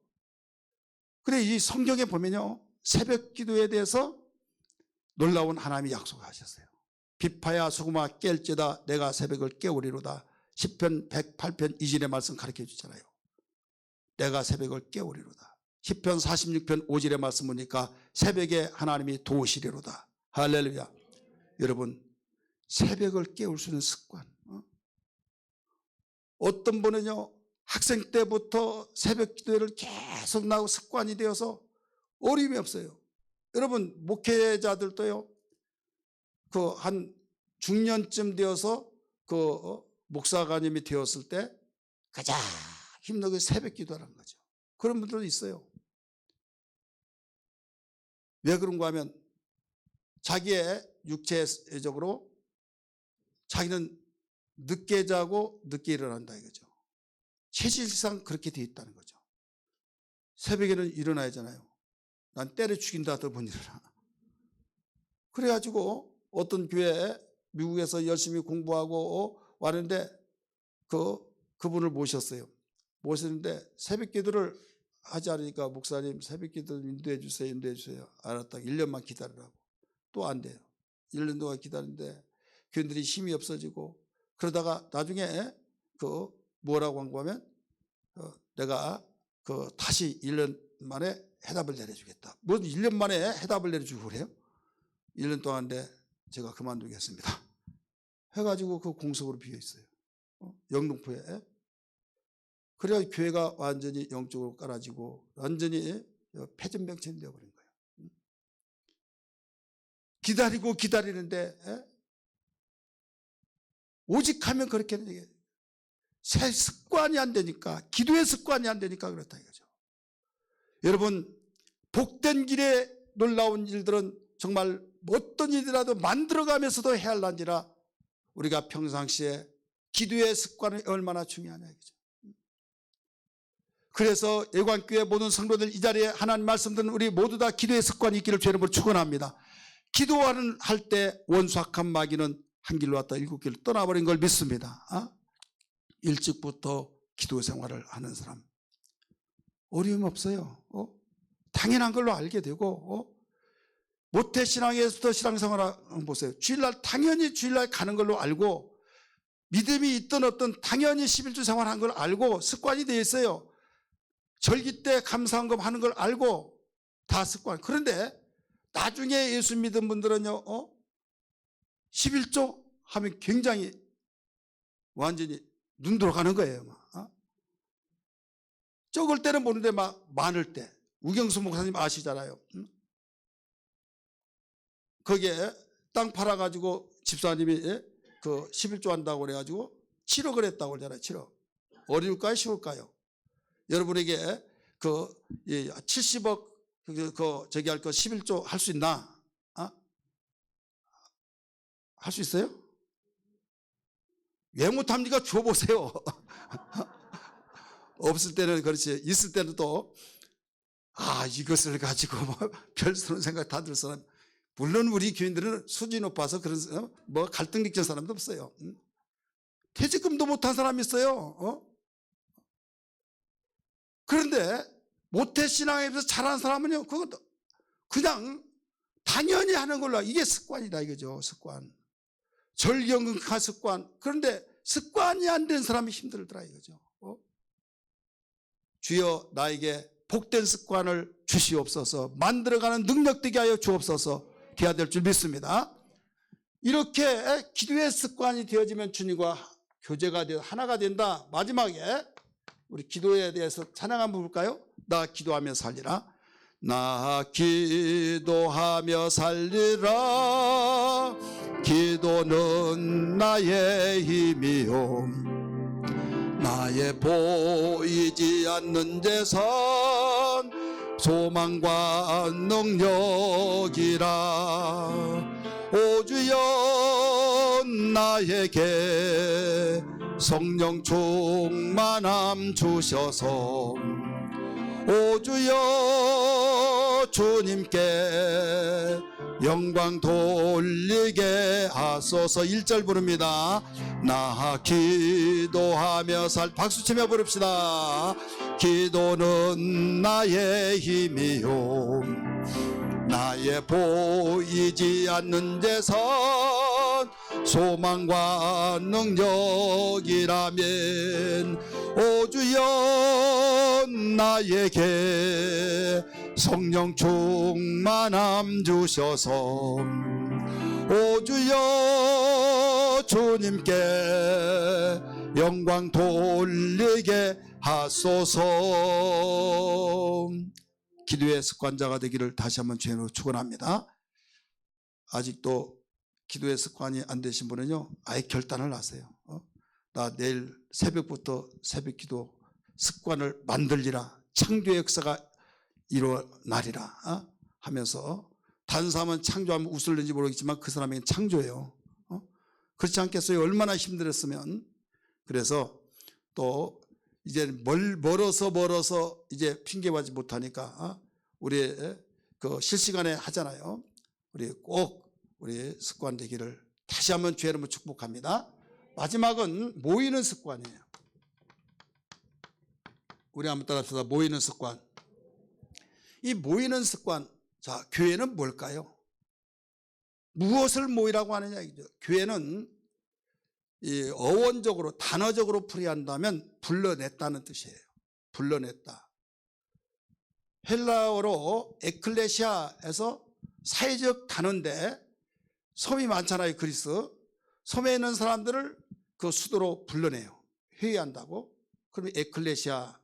그래 이 성경에 보면요, 새벽 기도에 대해서 놀라운 하나님이 약속하셨어요. 비파야 수금아 깰지다 내가 새벽을 깨우리로다. 시편 108편 2절의 말씀 가르쳐 주잖아요. 내가 새벽을 깨우리로다. 시편 46편 5절의 말씀 보니까 새벽에 하나님이 도우시리로다. 할렐루야. 여러분 새벽을 깨울 수 있는 습관, 어떤 분은요 학생 때부터 새벽 기도를 계속 나오고 습관이 되어서 어려움이 없어요. 여러분 목회자들도요 그 한 중년쯤 되어서 그 목사관님이 되었을 때 가장 힘든 게 새벽 기도라는 거죠. 그런 분들도 있어요. 왜 그런가 하면 자기의 육체적으로 자기는 늦게 자고 늦게 일어난다 이거죠. 체질상 그렇게 돼 있다는 거죠. 새벽에는 일어나야 하잖아요. 난 때려 죽인다 하더니 일어나. 그래가지고 어떤 교회에 미국에서 열심히 공부하고 왔는데 그분을 모셨어요. 모셨는데 새벽 기도를 하지 않으니까 목사님 새벽 기도 인도해 주세요. 알았다. 1년만 기다리라고. 또 안 돼요. 1년 동안 기다리는데 교인들이 힘이 없어지고 그러다가 나중에 뭐라고 한 거면 내가 다시 1년 만에 해답을 내려주겠다. 뭐 1년 만에 해답을 내려주고 그래요? 1년 동안인데 제가 그만두겠습니다. 해가지고 그 공석으로 비어 있어요. 영등포에. 그래야 교회가 완전히 영적으로 깔아지고 완전히 패전병처럼 되어버린 거예요. 기다리는데 오직 하면 그렇게 되는 게 새 습관이 안 되니까, 기도의 습관이 안 되니까 그렇다 이거죠. 여러분 복된 길에 놀라운 일들은 정말 어떤 일이라도 만들어가면서도 해야 할란지라 우리가 평상시에 기도의 습관이 얼마나 중요하냐 이거죠. 그래서 예관교회 모든 성도들 이 자리에 하나님 말씀 듣는 우리 모두 다 기도의 습관이 있기를 주의 이름으로 축원합니다. 기도하는 할 때 원수악한 마귀는 한 길로 왔다 7길로 떠나버린 걸 믿습니다. 일찍부터 기도 생활을 하는 사람 어려움 없어요. 당연한 걸로 알게 되고 모태신앙에서부터 신앙생활을 보세요. 주일날 당연히 주일날 가는 걸로 알고 믿음이 있던 어떤 당연히 11주 생활한 걸 알고 습관이 되어 있어요. 절기 때 감사헌금 하는 걸 알고 다 습관. 그런데 나중에 예수 믿은 분들은요, 11조 하면 굉장히 완전히 눈 돌아가는 거예요. 적을 때는 모르는데 막 많을 때. 우경수 목사님 아시잖아요. 거기에 땅 팔아가지고 집사님이 그 11조 한다고 그래가지고 7억을 했다고 그러잖아요. 7억. 어려울까요? 쉬울까요? 여러분에게 그 70억 저기 할 거 11조 할 수 있나? 할 수 있어요? 왜 못합니까? 줘보세요. 없을 때는 그렇지, 있을 때는 또 이것을 가지고 뭐 별수는 생각 다 들 사람. 물론 우리 교인들은 수준이 높아서 그런 뭐 갈등 느끼는 사람도 없어요. 퇴직금도 못한 사람이 있어요. 그런데 모태신앙에서 자란 사람은요, 그것도 그냥 당연히 하는 걸로. 이게 습관이다 이거죠. 습관. 절경극한 습관. 그런데 습관이 안 된 사람이 힘들더라 이거죠. 주여 나에게 복된 습관을 주시옵소서. 만들어가는 능력 되게 하여 주옵소서. 돼야 될 줄 믿습니다. 이렇게 기도의 습관이 되어지면 주님과 교제가 되어 하나가 된다. 마지막에 우리 기도에 대해서 찬양 한번 볼까요? 나 기도하며 살리라. 나 기도하며 살리라. 기도는 나의 힘이요 나의 보이지 않는 재산 소망과 능력이라. 오 주여 나에게 성령 충만함 주셔서 오 주여 주님께 영광 돌리게 하소서. 1절 부릅니다. 나 기도하며 박수치며 부릅시다. 기도는 나의 힘이요 나의 보이지 않는 재산 소망과 능력이라면 오 주여 나에게 성령 충만함 주셔서 오 주여 주님께 영광 돌리게 하소서. 기도의 습관자가 되기를 다시 한번 주님으로 축원합니다. 아직도 기도의 습관이 안 되신 분은요, 아예 결단을 하세요. 나 내일 새벽부터 새벽 기도 습관을 만들리라. 창조의 역사가 일어나리라 하면서, 다른 사람은 창조하면 웃을는지 모르겠지만 그 사람에게는 창조예요. 그렇지 않겠어요? 얼마나 힘들었으면. 그래서 또 이제 멀어서 이제 핑계받지 못하니까 우리 그 실시간에 하잖아요. 우리 꼭 우리 습관 되기를 다시 한번 주의 이름으로 축복합니다. 마지막은 모이는 습관이에요. 우리 한번 따라합시다. 모이는 습관. 이 모이는 습관. 자, 교회는 뭘까요? 무엇을 모이라고 하느냐 이죠. 교회는 이 어원적으로 단어적으로 풀이한다면 불러냈다는 뜻이에요. 불러냈다. 헬라어로 에클레시아에서 사회적 단어인데, 섬이 많잖아요. 그리스 섬에 있는 사람들을 그 수도로 불러내요. 회의한다고. 그러면 에클레시아,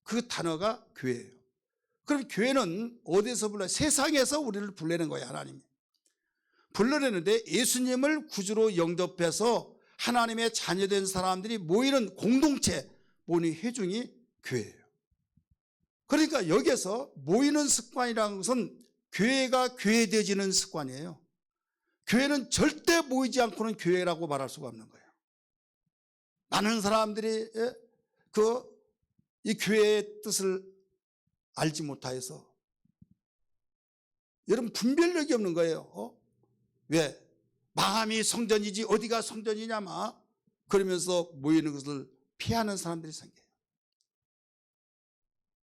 그 단어가 교회예요. 그럼 교회는 어디서 불러요? 세상에서 우리를 불러내는 거예요. 하나님이 불러내는데, 예수님을 구주로 영접해서 하나님의 자녀된 사람들이 모이는 공동체, 모이는 회중이 교회예요. 그러니까 여기에서 모이는 습관이라는 것은 교회가 교회되어지는 습관이에요. 교회는 절대 모이지 않고는 교회라고 말할 수가 없는 거예요. 많은 사람들이 이 교회의 뜻을 알지 못하여서 여러분 분별력이 없는 거예요. 왜? 마음이 성전이지 어디가 성전이냐 막 그러면서 모이는 것을 피하는 사람들이 생겨요.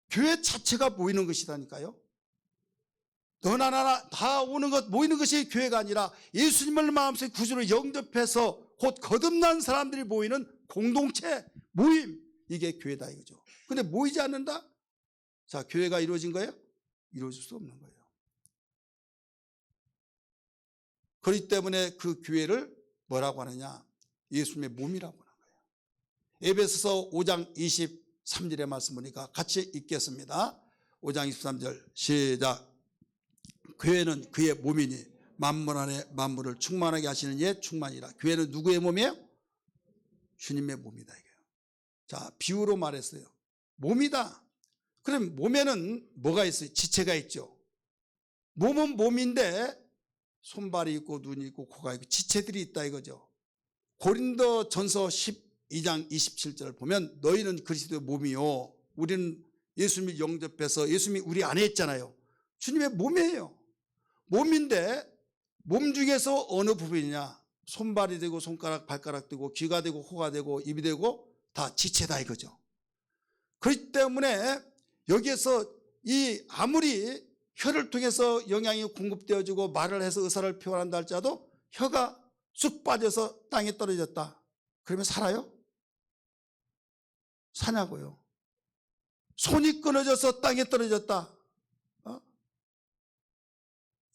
교회 자체가 모이는 것이라니까요. 너나 나나 다 오는 것, 모이는 것이 교회가 아니라 예수님을 마음속에 구주로 영접해서 곧 거듭난 사람들이 모이는 공동체, 모임, 이게 교회다 이거죠. 근데 모이지 않는다? 자, 교회가 이루어진 거예요? 이루어질 수 없는 거예요. 그렇기 때문에 그 교회를 뭐라고 하느냐? 예수님의 몸이라고 하는 거예요. 에베소서 5장 23절의 말씀 보니까 같이 읽겠습니다. 5장 23절 시작. 교회는 그의 몸이니 만물 안에 만물을 충만하게 하시는 이의 충만이라. 교회는 누구의 몸이에요? 주님의 몸이다 이거예요. 자, 비유로 말했어요. 몸이다. 그럼 몸에는 뭐가 있어요? 지체가 있죠. 몸은 몸인데 손발이 있고 눈이 있고 코가 있고 지체들이 있다 이거죠. 고린도전서 12장 27절 보면 너희는 그리스도의 몸이요. 우리는 예수님을 영접해서 예수님이 우리 안에 있잖아요. 주님의 몸이에요. 몸인데 몸 중에서 어느 부분이냐? 손발이 되고 손가락 발가락 되고 귀가 되고 코가 되고 입이 되고 다 지체다 이거죠. 그렇기 때문에 여기에서 이 아무리 혀를 통해서 영양이 공급되어지고 말을 해서 의사를 표현한다 할지라도 혀가 쑥 빠져서 땅에 떨어졌다. 그러면 살아요? 사냐고요. 손이 끊어져서 땅에 떨어졌다.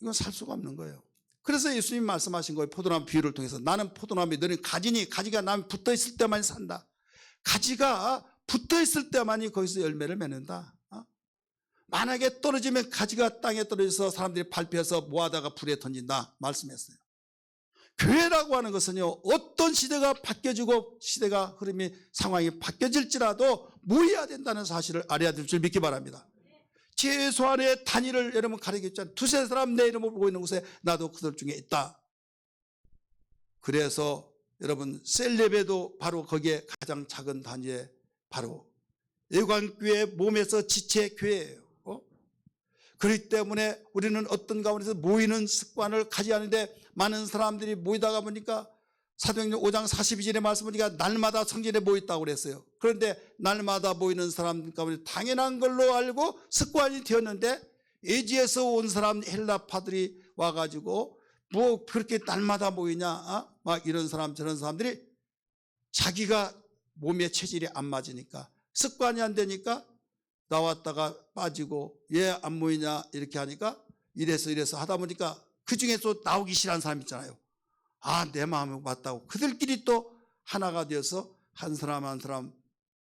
이건 살 수가 없는 거예요. 그래서 예수님이 말씀하신 거예요. 포도나무 비유를 통해서. 나는 포도나무에 너는 가지니 가지가 나무 붙어 있을 때만 산다. 가지가 붙어 있을 때만이 거기서 열매를 맺는다. 만약에 떨어지면 가지가 땅에 떨어져서 사람들이 밟혀서 모아다가 불에 던진다 말씀했어요. 교회라고 하는 것은요, 어떤 시대가 바뀌어지고 시대가 흐름이 상황이 바뀌어질지라도 모여야 된다는 사실을 알아야 될 줄 믿기 바랍니다. 최소한의 단위를 여러분 가리겠잖아요. 두세 사람 내 이름을 보고 있는 곳에 나도 그들 중에 있다. 그래서 여러분 셀레베도 바로 거기에 가장 작은 단위에 바로 예관교회 몸에서 지체 교회예요. 그렇기 때문에 우리는 어떤 가운데서 모이는 습관을 가지지 않는데 많은 사람들이 모이다가 보니까 사도행전 5장 42절에 말씀 보니까 날마다 성전에 모였다고 그랬어요. 그런데 날마다 모이는 사람 가운데 당연한 걸로 알고 습관이 되었는데 에지에서 온 사람 헬라파들이 와가지고 뭐 그렇게 날마다 모이냐 막 이런 사람 저런 사람들이 자기가 몸의 체질이 안 맞으니까 습관이 안 되니까 나왔다가 빠지고 왜 안 모이냐 이렇게 하니까 이래서 하다 보니까 그중에서 나오기 싫어하는 사람 있잖아요. 내 마음에 맞다고 그들끼리 또 하나가 되어서 한 사람 한 사람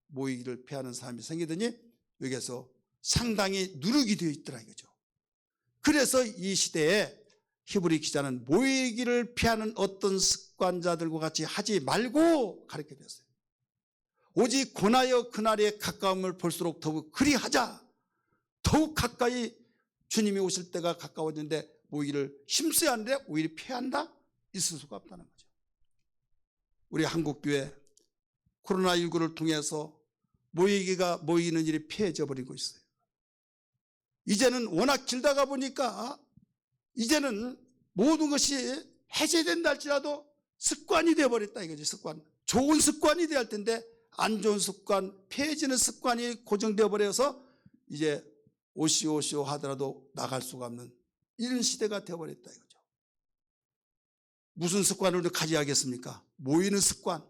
모이기를 피하는 사람이 생기더니 여기에서 상당히 누룩이 되어 있더라 이거죠. 그래서 이 시대에 히브리 기자는 모이기를 피하는 어떤 습관자들과 같이 하지 말고 가르쳐 줬어요. 오직 권하여 그날의 가까움을 볼수록 더욱 그리하자. 더욱 가까이 주님이 오실 때가 가까워지는데 모이기를 힘써야 하는데 오히려 피한다? 있을 수가 없다는 거죠. 우리 한국교회 코로나19를 통해서 모이기는 일이 피해져 버리고 있어요. 이제는 워낙 길다가 보니까 이제는 모든 것이 해제된다 할지라도 습관이 되어버렸다 이거죠. 습관. 좋은 습관이 돼야 할 텐데 안 좋은 습관, 피해지는 습관이 고정되어 버려서 이제 오시오 하더라도 나갈 수가 없는 이런 시대가 되어버렸다 이거죠. 무슨 습관을 가져야겠습니까? 모이는 습관.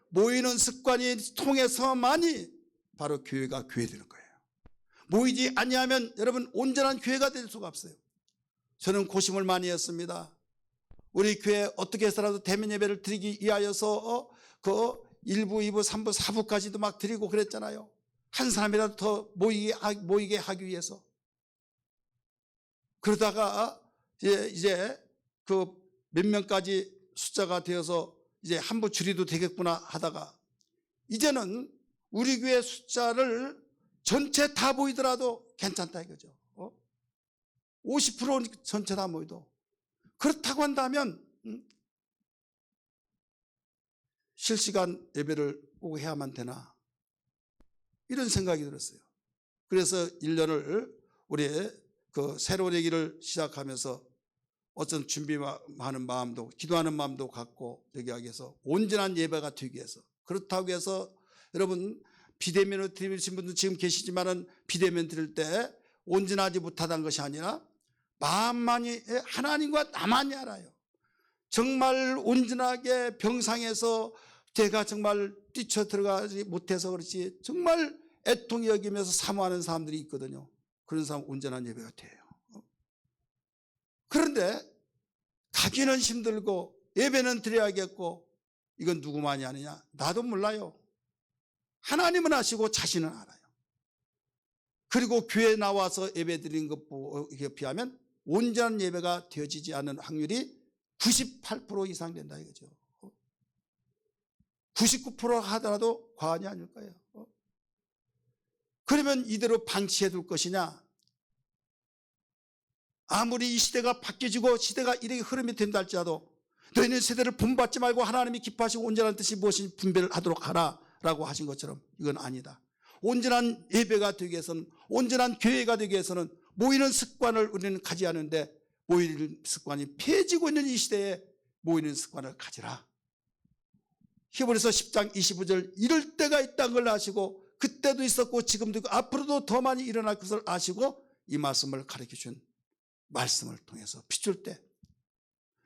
모이는 습관이 통해서만이 바로 교회가 교회되는 거예요. 모이지 아니하면 여러분 온전한 교회가 될 수가 없어요. 저는 고심을 많이 했습니다. 우리 교회 어떻게 해서라도 대면 예배를 드리기 위하여서 그 1부, 2부, 3부, 4부까지도 막 드리고 그랬잖아요. 한 사람이라도 더 모이게 하기 위해서. 그러다가 이제 그 몇 명까지 숫자가 되어서 이제 한 부 줄여도 되겠구나 하다가 이제는 우리 교회 숫자를 전체 다 모이더라도 괜찮다 이거죠. 50% 전체 다 모여도 그렇다고 한다면 실시간 예배를 꼭 해야만 되나 이런 생각이 들었어요. 그래서 1년을 우리 그 새로운 얘기를 시작하면서 어떤 준비하는 마음도 기도하는 마음도 갖고 여기 하기 위해서 온전한 예배가 되기 위해서 그렇다고 해서 여러분 비대면으로 드리신 분도 지금 계시지만은 비대면 드릴 때 온전하지 못하다는 것이 아니라 마음만이 하나님과 나만이 알아요. 정말 온전하게 병상에서 제가 정말 뛰쳐 들어가지 못해서 그렇지 정말 애통히 여기면서 사모하는 사람들이 있거든요. 그런 사람 온전한 예배가 돼요. 그런데 가기는 힘들고 예배는 드려야겠고, 이건 누구만이 아느냐? 나도 몰라요. 하나님은 아시고 자신은 알아요. 그리고 교회에 나와서 예배 드리는 것에 비하면 온전한 예배가 되어지지 않는 확률이 98% 이상 된다 이거죠. 99% 하더라도 과언이 아닐 거예요. 그러면 이대로 방치해 둘 것이냐? 아무리 이 시대가 바뀌어지고 시대가 이렇게 흐름이 된다 할지라도 너희는 세대를 본받지 말고 하나님이 기뻐하시고 온전한 뜻이 무엇인지 분별을 하도록 하라 라고 하신 것처럼 이건 아니다. 온전한 예배가 되기 위해서는, 온전한 교회가 되기 위해서는 모이는 습관을 우리는 가져야 하는데, 모이는 습관이 폐해지고 있는 이 시대에 모이는 습관을 가지라. 히브리서 10장 25절, 이럴 때가 있다는 걸 아시고, 그때도 있었고 지금도 있고 앞으로도 더 많이 일어날 것을 아시고 이 말씀을 가르쳐준 말씀을 통해서 비출 때,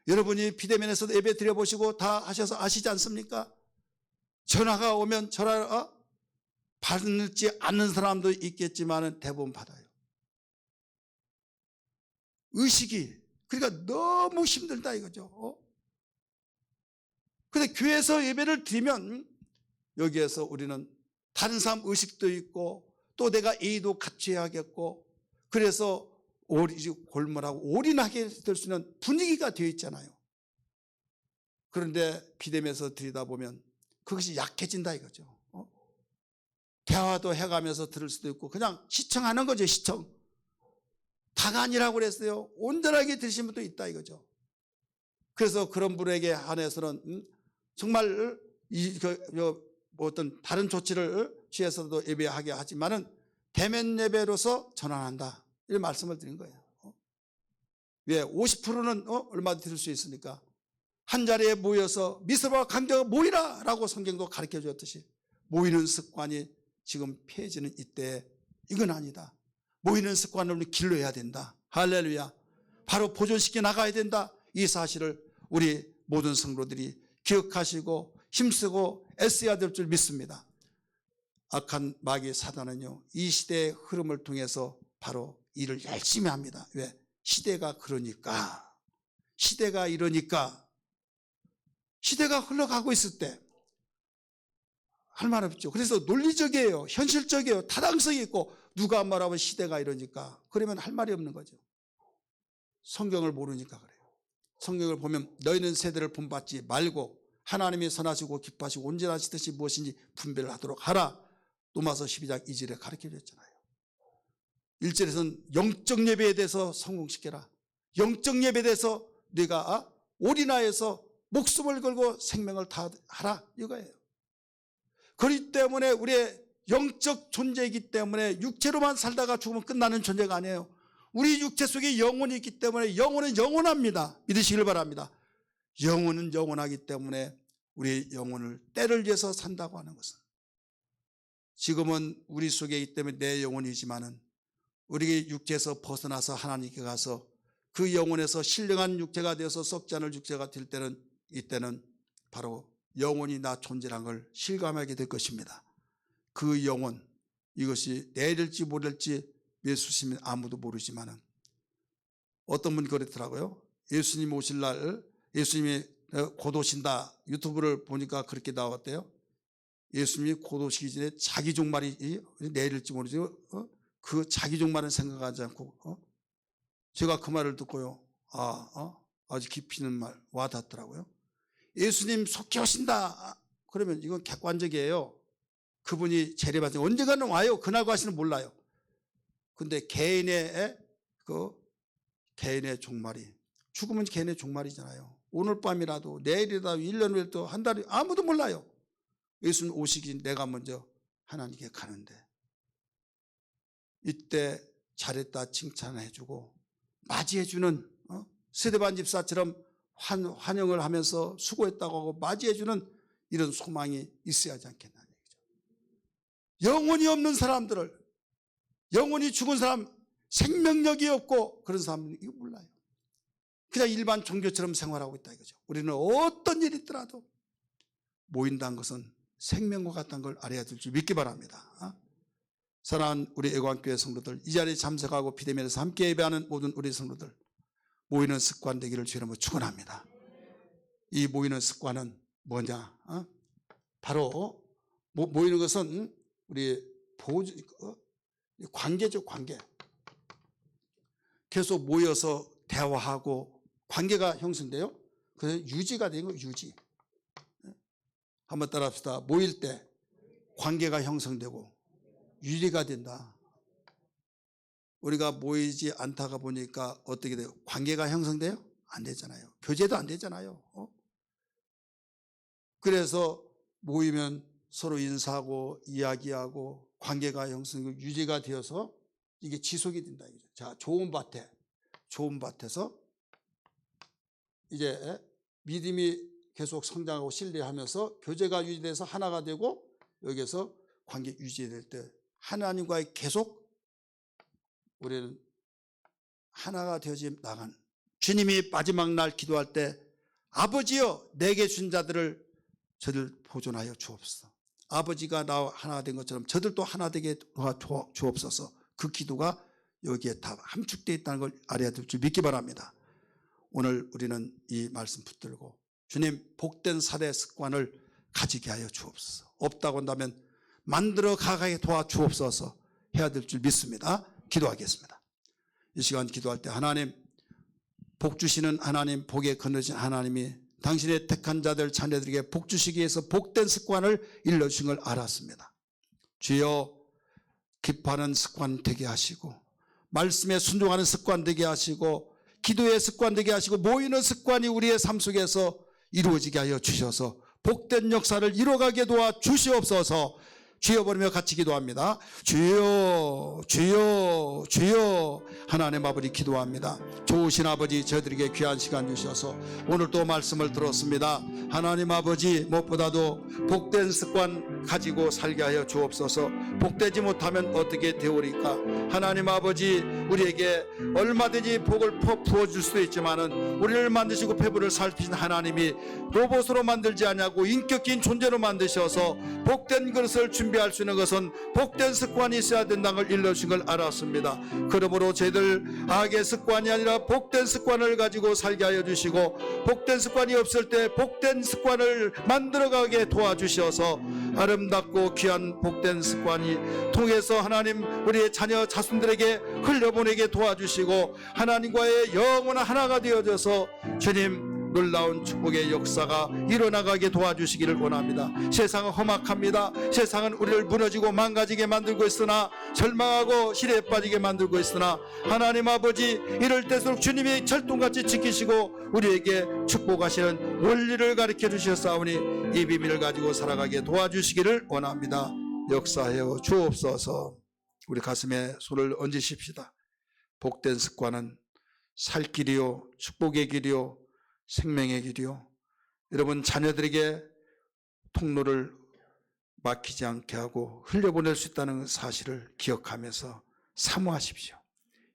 여러분이 비대면에서도 예배 드려보시고 다 하셔서 아시지 않습니까? 전화가 오면 전화 받지 않는 사람도 있겠지만 대부분 받아요. 의식이, 그러니까 너무 힘들다 이거죠. 그런데 교회에서 예배를 드리면 여기에서 우리는 다른 사람 의식도 있고 또 내가 예의도 갖춰야겠고, 그래서 골몰하고 올인하게 될 수 있는 분위기가 되어 있잖아요. 그런데 비대면에서 드리다 보면 그것이 약해진다 이거죠. 대화도 해가면서 들을 수도 있고 그냥 시청하는 거죠. 시청. 다가 아니라고 그랬어요. 온전하게 들으신 분도 있다 이거죠. 그래서 그런 분에게 한해서는 정말 어떤 다른 조치를 취해서도 예배하게 하지만은 대면 예배로서 전환한다, 이런 말씀을 드린 거예요. 왜? 50%는 얼마든지 들을 수 있으니까 한 자리에 모여서 미스와 강대가 모이라 라고 성경도 가르쳐 주었듯이 모이는 습관이 지금 폐해지는 이때에 이건 아니다. 모이는 습관을 길러야 된다. 할렐루야. 바로 보존시켜 나가야 된다. 이 사실을 우리 모든 성도들이 기억하시고 힘쓰고 애써야 될 줄 믿습니다. 악한 마귀 사단은요, 이 시대의 흐름을 통해서 바로 일을 열심히 합니다. 왜? 시대가 그러니까, 시대가 이러니까, 시대가 흘러가고 있을 때 할 말 없죠. 그래서 논리적이에요. 현실적이에요. 타당성이 있고, 누가 말하면 시대가 이러니까, 그러면 할 말이 없는 거죠. 성경을 모르니까 그래요. 성경을 보면 너희는 세대를 본받지 말고 하나님이 선하시고 기뻐하시고 온전하신 뜻이 무엇인지 분별을 하도록 하라. 로마서 12장 2절에 가르쳐 줬잖아요. 1절에서는 영적 예배에 대해서 성공시켜라. 영적 예배에 대해서 네가 올인하여서 목숨을 걸고 생명을 다하라 이거예요. 그렇기 때문에 우리의 영적 존재이기 때문에 육체로만 살다가 죽으면 끝나는 존재가 아니에요. 우리 육체 속에 영혼이 있기 때문에 영혼은 영원합니다. 믿으시길 바랍니다. 영혼은 영원하기 때문에 우리의 영혼을 때를 위해서 산다고 하는 것은, 지금은 우리 속에 있기 때문에 내 영혼이지만은 우리의 육체에서 벗어나서 하나님께 가서 그 영혼에서 신령한 육체가 되어서 썩지 않을 육체가 될 때는, 이때는 바로 영혼이 나 존재라는 걸 실감하게 될 것입니다. 그 영혼, 이것이 내일일지 모레일지 예수님은 아무도 모르지만은, 어떤 분이 그랬더라고요. 예수님 오실 날, 예수님이 곧 오신다, 유튜브를 보니까 그렇게 나왔대요. 예수님이 곧 오시기 전에 자기 종말이 내일일지 모르죠. 그 자기 종말은 생각하지 않고, 제가 그 말을 듣고요, 아주 깊이 있는 말 와닿더라고요. 예수님 속히 오신다 그러면 이건 객관적이에요. 그분이 재림하신 언젠가는 와요. 그날과 시는 몰라요. 근데 개인의 종말이, 죽으면 개인의 종말이잖아요. 오늘 밤이라도 내일이라도 1년 후에도 한 달이 아무도 몰라요. 예수님 오시기 내가 먼저 하나님께 가는데, 이때 잘했다 칭찬해주고 맞이해주는, 스데반 집사처럼 환영을 하면서 수고했다고 하고 맞이해주는 이런 소망이 있어야 하지 않겠냐는 얘기죠. 영혼이 없는 사람들을, 영혼이 죽은 사람, 생명력이 없고 그런 사람은 이거 몰라요. 그냥 일반 종교처럼 생활하고 있다 이거죠. 우리는 어떤 일이 있더라도 모인다는 것은 생명과 같다는 걸 알아야 될 줄 믿기 바랍니다. 사랑하는 우리 애광교회 성도들, 이 자리에 참석하고 비대면에서 함께 예배하는 모든 우리 성도들, 모이는 습관 되기를 주님으로 축원합니다. 이 모이는 습관은 뭐냐? 바로 모이는 것은 우리 관계죠, 관계. 계속 모여서 대화하고 관계가 형성돼요. 그래서 유지가 되는 거예요, 유지. 한번 따라합시다. 모일 때 관계가 형성되고 유지가 된다. 우리가 모이지 않다가 보니까 어떻게 돼요? 관계가 형성돼요? 안 되잖아요. 교제도 안 되잖아요. 그래서 모이면 서로 인사하고 이야기하고 관계가 형성되고 유지가 되어서 이게 지속이 된다. 자, 좋은 밭에서 이제 믿음이 계속 성장하고 신뢰하면서 교제가 유지돼서 하나가 되고 여기에서 관계 유지될 때 하나님과의 계속 우리는 하나가 되어져 나간 주님이 마지막 날 기도할 때 아버지여 내게 준 자들을 저들 보존하여 주옵소서. 아버지가 나와 하나 된 것처럼 저들도 하나 되게 도와주옵소서. 그 기도가 여기에 다 함축되어 있다는 걸 알아야 될 줄 믿기 바랍니다. 오늘 우리는 이 말씀 붙들고 주님 복된 사대 습관을 가지게 하여 주옵소서. 없다고 한다면 만들어 가게 도와주옵소서 해야 될 줄 믿습니다. 기도하겠습니다. 이 시간 기도할 때 하나님, 복 주시는 하나님, 복에 거느진 하나님이 당신의 택한 자들 자녀들에게 복 주시기 위해서 복된 습관을 일러주신 걸 알았습니다. 주여, 기뻐하는 습관 되게 하시고 말씀에 순종하는 습관 되게 하시고 기도의 습관 되게 하시고 모이는 습관이 우리의 삶 속에서 이루어지게 하여 주셔서 복된 역사를 이뤄가게 도와주시옵소서. 주여 부르며 같이 기도합니다. 주여 주여 주여. 하나님 아버지 기도합니다. 좋으신 아버지, 저희들에게 귀한 시간 주셔서 오늘 또 말씀을 들었습니다. 하나님 아버지, 무엇보다도 복된 습관 가지고 살게 하여 주옵소서. 복되지 못하면 어떻게 되오리까? 하나님 아버지, 우리에게 얼마든지 복을 부어줄 수도 있지만은 우리를 만드시고 배부를 살피신 하나님이 로봇으로 만들지 않냐고 인격적인 존재로 만드셔서 복된 것을 준비할 수 있는 것은 복된 습관이 있어야 된다는 걸 일러주신 걸 알았습니다. 그러므로 저희들 악의 습관이 아니라 복된 습관을 가지고 살게 하여 주시고 복된 습관이 없을 때 복된 습관을 만들어가게 도와주셔서 아름답고 귀한 복된 습관이 통해서 하나님 우리의 자녀 자손들에게 흘려보내게 도와주시고 하나님과의 영원한 하나가 되어져서 주님 놀라운 축복의 역사가 일어나가게 도와주시기를 원합니다. 세상은 험악합니다. 세상은 우리를 무너지고 망가지게 만들고 있으나 절망하고 시대에 빠지게 만들고 있으나 하나님 아버지, 이럴 때일수록 주님이 철동같이 지키시고 우리에게 축복하시는 원리를 가르쳐 주셨사오니 이 비밀을 가지고 살아가게 도와주시기를 원합니다. 역사하여 주옵소서. 우리 가슴에 손을 얹으십시다. 복된 습관은 살 길이요 축복의 길이요 생명의 길이요. 여러분 자녀들에게 통로를 막히지 않게 하고 흘려보낼 수 있다는 사실을 기억하면서 사모하십시오.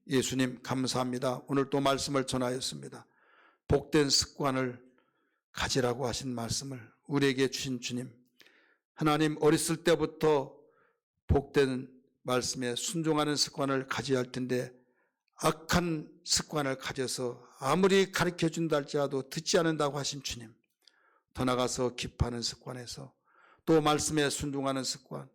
예수님 감사합니다. 오늘 또 말씀을 전하였습니다. 복된 습관을 가지라고 하신 말씀을 우리에게 주신 주님, 하나님 어렸을 때부터 복된 말씀에 순종하는 습관을 가져야 할 텐데 악한 습관을 가져서 아무리 가르쳐준다 할지라도 듣지 않는다고 하신 주님, 더 나가서 기뻐하는 습관에서 또 말씀에 순종하는 습관,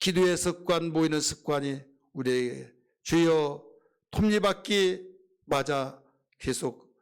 기도의 습관, 모이는 습관이 우리에게 주여 톱니바퀴 맞아 계속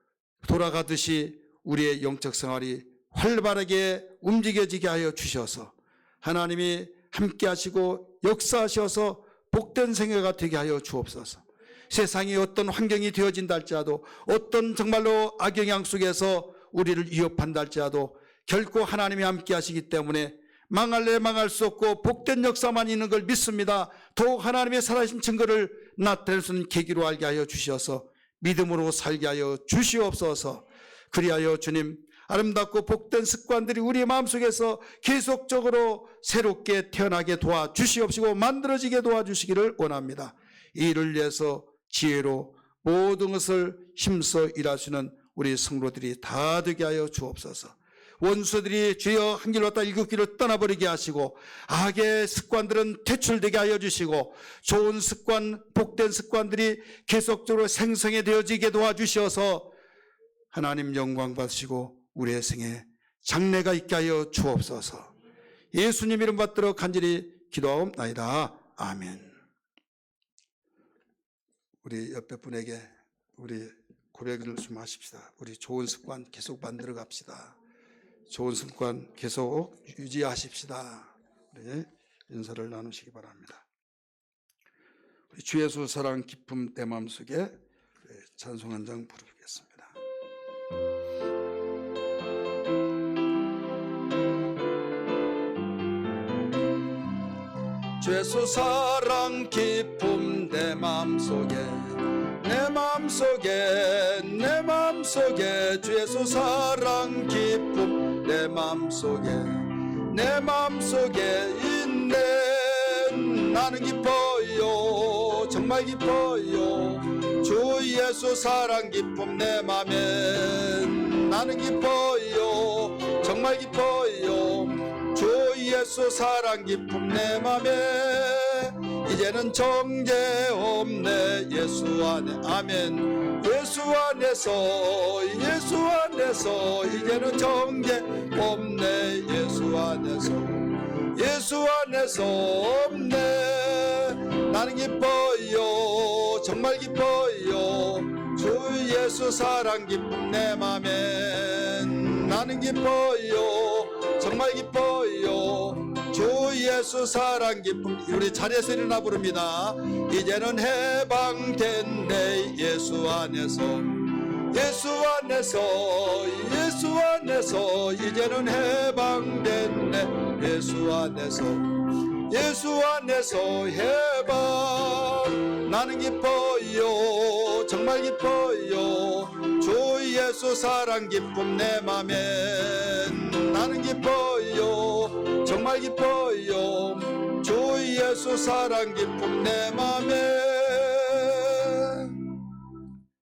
돌아가듯이 우리의 영적 생활이 활발하게 움직여지게 하여 주셔서 하나님이 함께 하시고 역사하셔서 복된 생애가 되게 하여 주옵소서. 세상이 어떤 환경이 되어진다 할지라도 어떤 정말로 악영향 속에서 우리를 위협한다 할지라도 결코 하나님이 함께 하시기 때문에 망할래 망할 수 없고 복된 역사만 있는 걸 믿습니다. 더욱 하나님의 살아계신 증거를 나타낼 수 있는 계기로 알게 하여 주셔서 믿음으로 살게 하여 주시옵소서. 그리하여 주님 아름답고 복된 습관들이 우리의 마음속에서 계속적으로 새롭게 태어나게 도와주시옵시고 만들어지게 도와주시기를 원합니다. 이 일을 위해서 지혜로 모든 것을 힘써 일하시는 우리 성도들이 다 되게 하여 주옵소서. 원수들이 주여 한 길로 왔다 일곱 길로 떠나버리게 하시고 악의 습관들은 퇴출되게 하여 주시고 좋은 습관, 복된 습관들이 계속적으로 생성이 되어지게 도와주셔서 하나님 영광 받으시고 우리의 생에 장래가 있게 하여 주옵소서. 예수님 이름 받들어 간절히 기도하옵나이다. 아멘. 우리 옆에 분에게 우리 고백을 좀 하십시다. 우리 좋은 습관 계속 만들어 갑시다. 좋은 습관 계속 유지하십시다. 우리 인사를 나누시기 바랍니다. 우리 주 예수 사랑 기쁨 내 마음속에 찬송 한 장 부르겠습니다. 주 예수 사랑 기쁨 내 마음속에 내 마음속에 내 마음속에 주 예수 사랑 기쁨 내 마음속에 내 마음속에 있네. 나는 기뻐요 정말 기뻐요. 주 예수 사랑 기쁨 내 맘에 나는 기뻐요 정말 기뻐요. 주 예수 사랑 기쁨 내 맘에 이제는 정죄 없네. 예수 안에 아멘. 예수 안에서 예수 안에서 이제는 정죄 없네. 예수 안에서 예수 안에서 없네. 나는 기뻐요 정말 기뻐요. 주 예수 사랑 기쁨 내 맘에 나는 기뻐요 정말 기뻐요. 주 예수 사랑 기쁨. 우리 자리에서 일어나 부릅니다. 이제는 해방됐네. 예수 안에서 예수 안에서 예수 안에서 이제는 해방됐네. 예수 안에서 예수 안에서 해방. 나는 기뻐요 정말 기뻐요. 주 예수 사랑 기쁨 내 맘에 나는 기뻐요 정말 기뻐요. 주 예수 사랑 기쁨 내 맘에.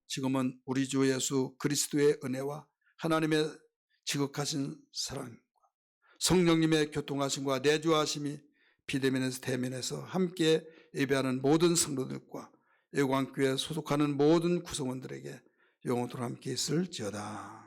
지금은 우리 주 예수 그리스도의 은혜와 하나님의 지극하신 사랑과 성령님의 교통하심과 내주하심이 비대면에서 대면에서 함께 예배하는 모든 성도들과 예광교회에 소속하는 모든 구성원들에게 영원토록 함께 있을지어다.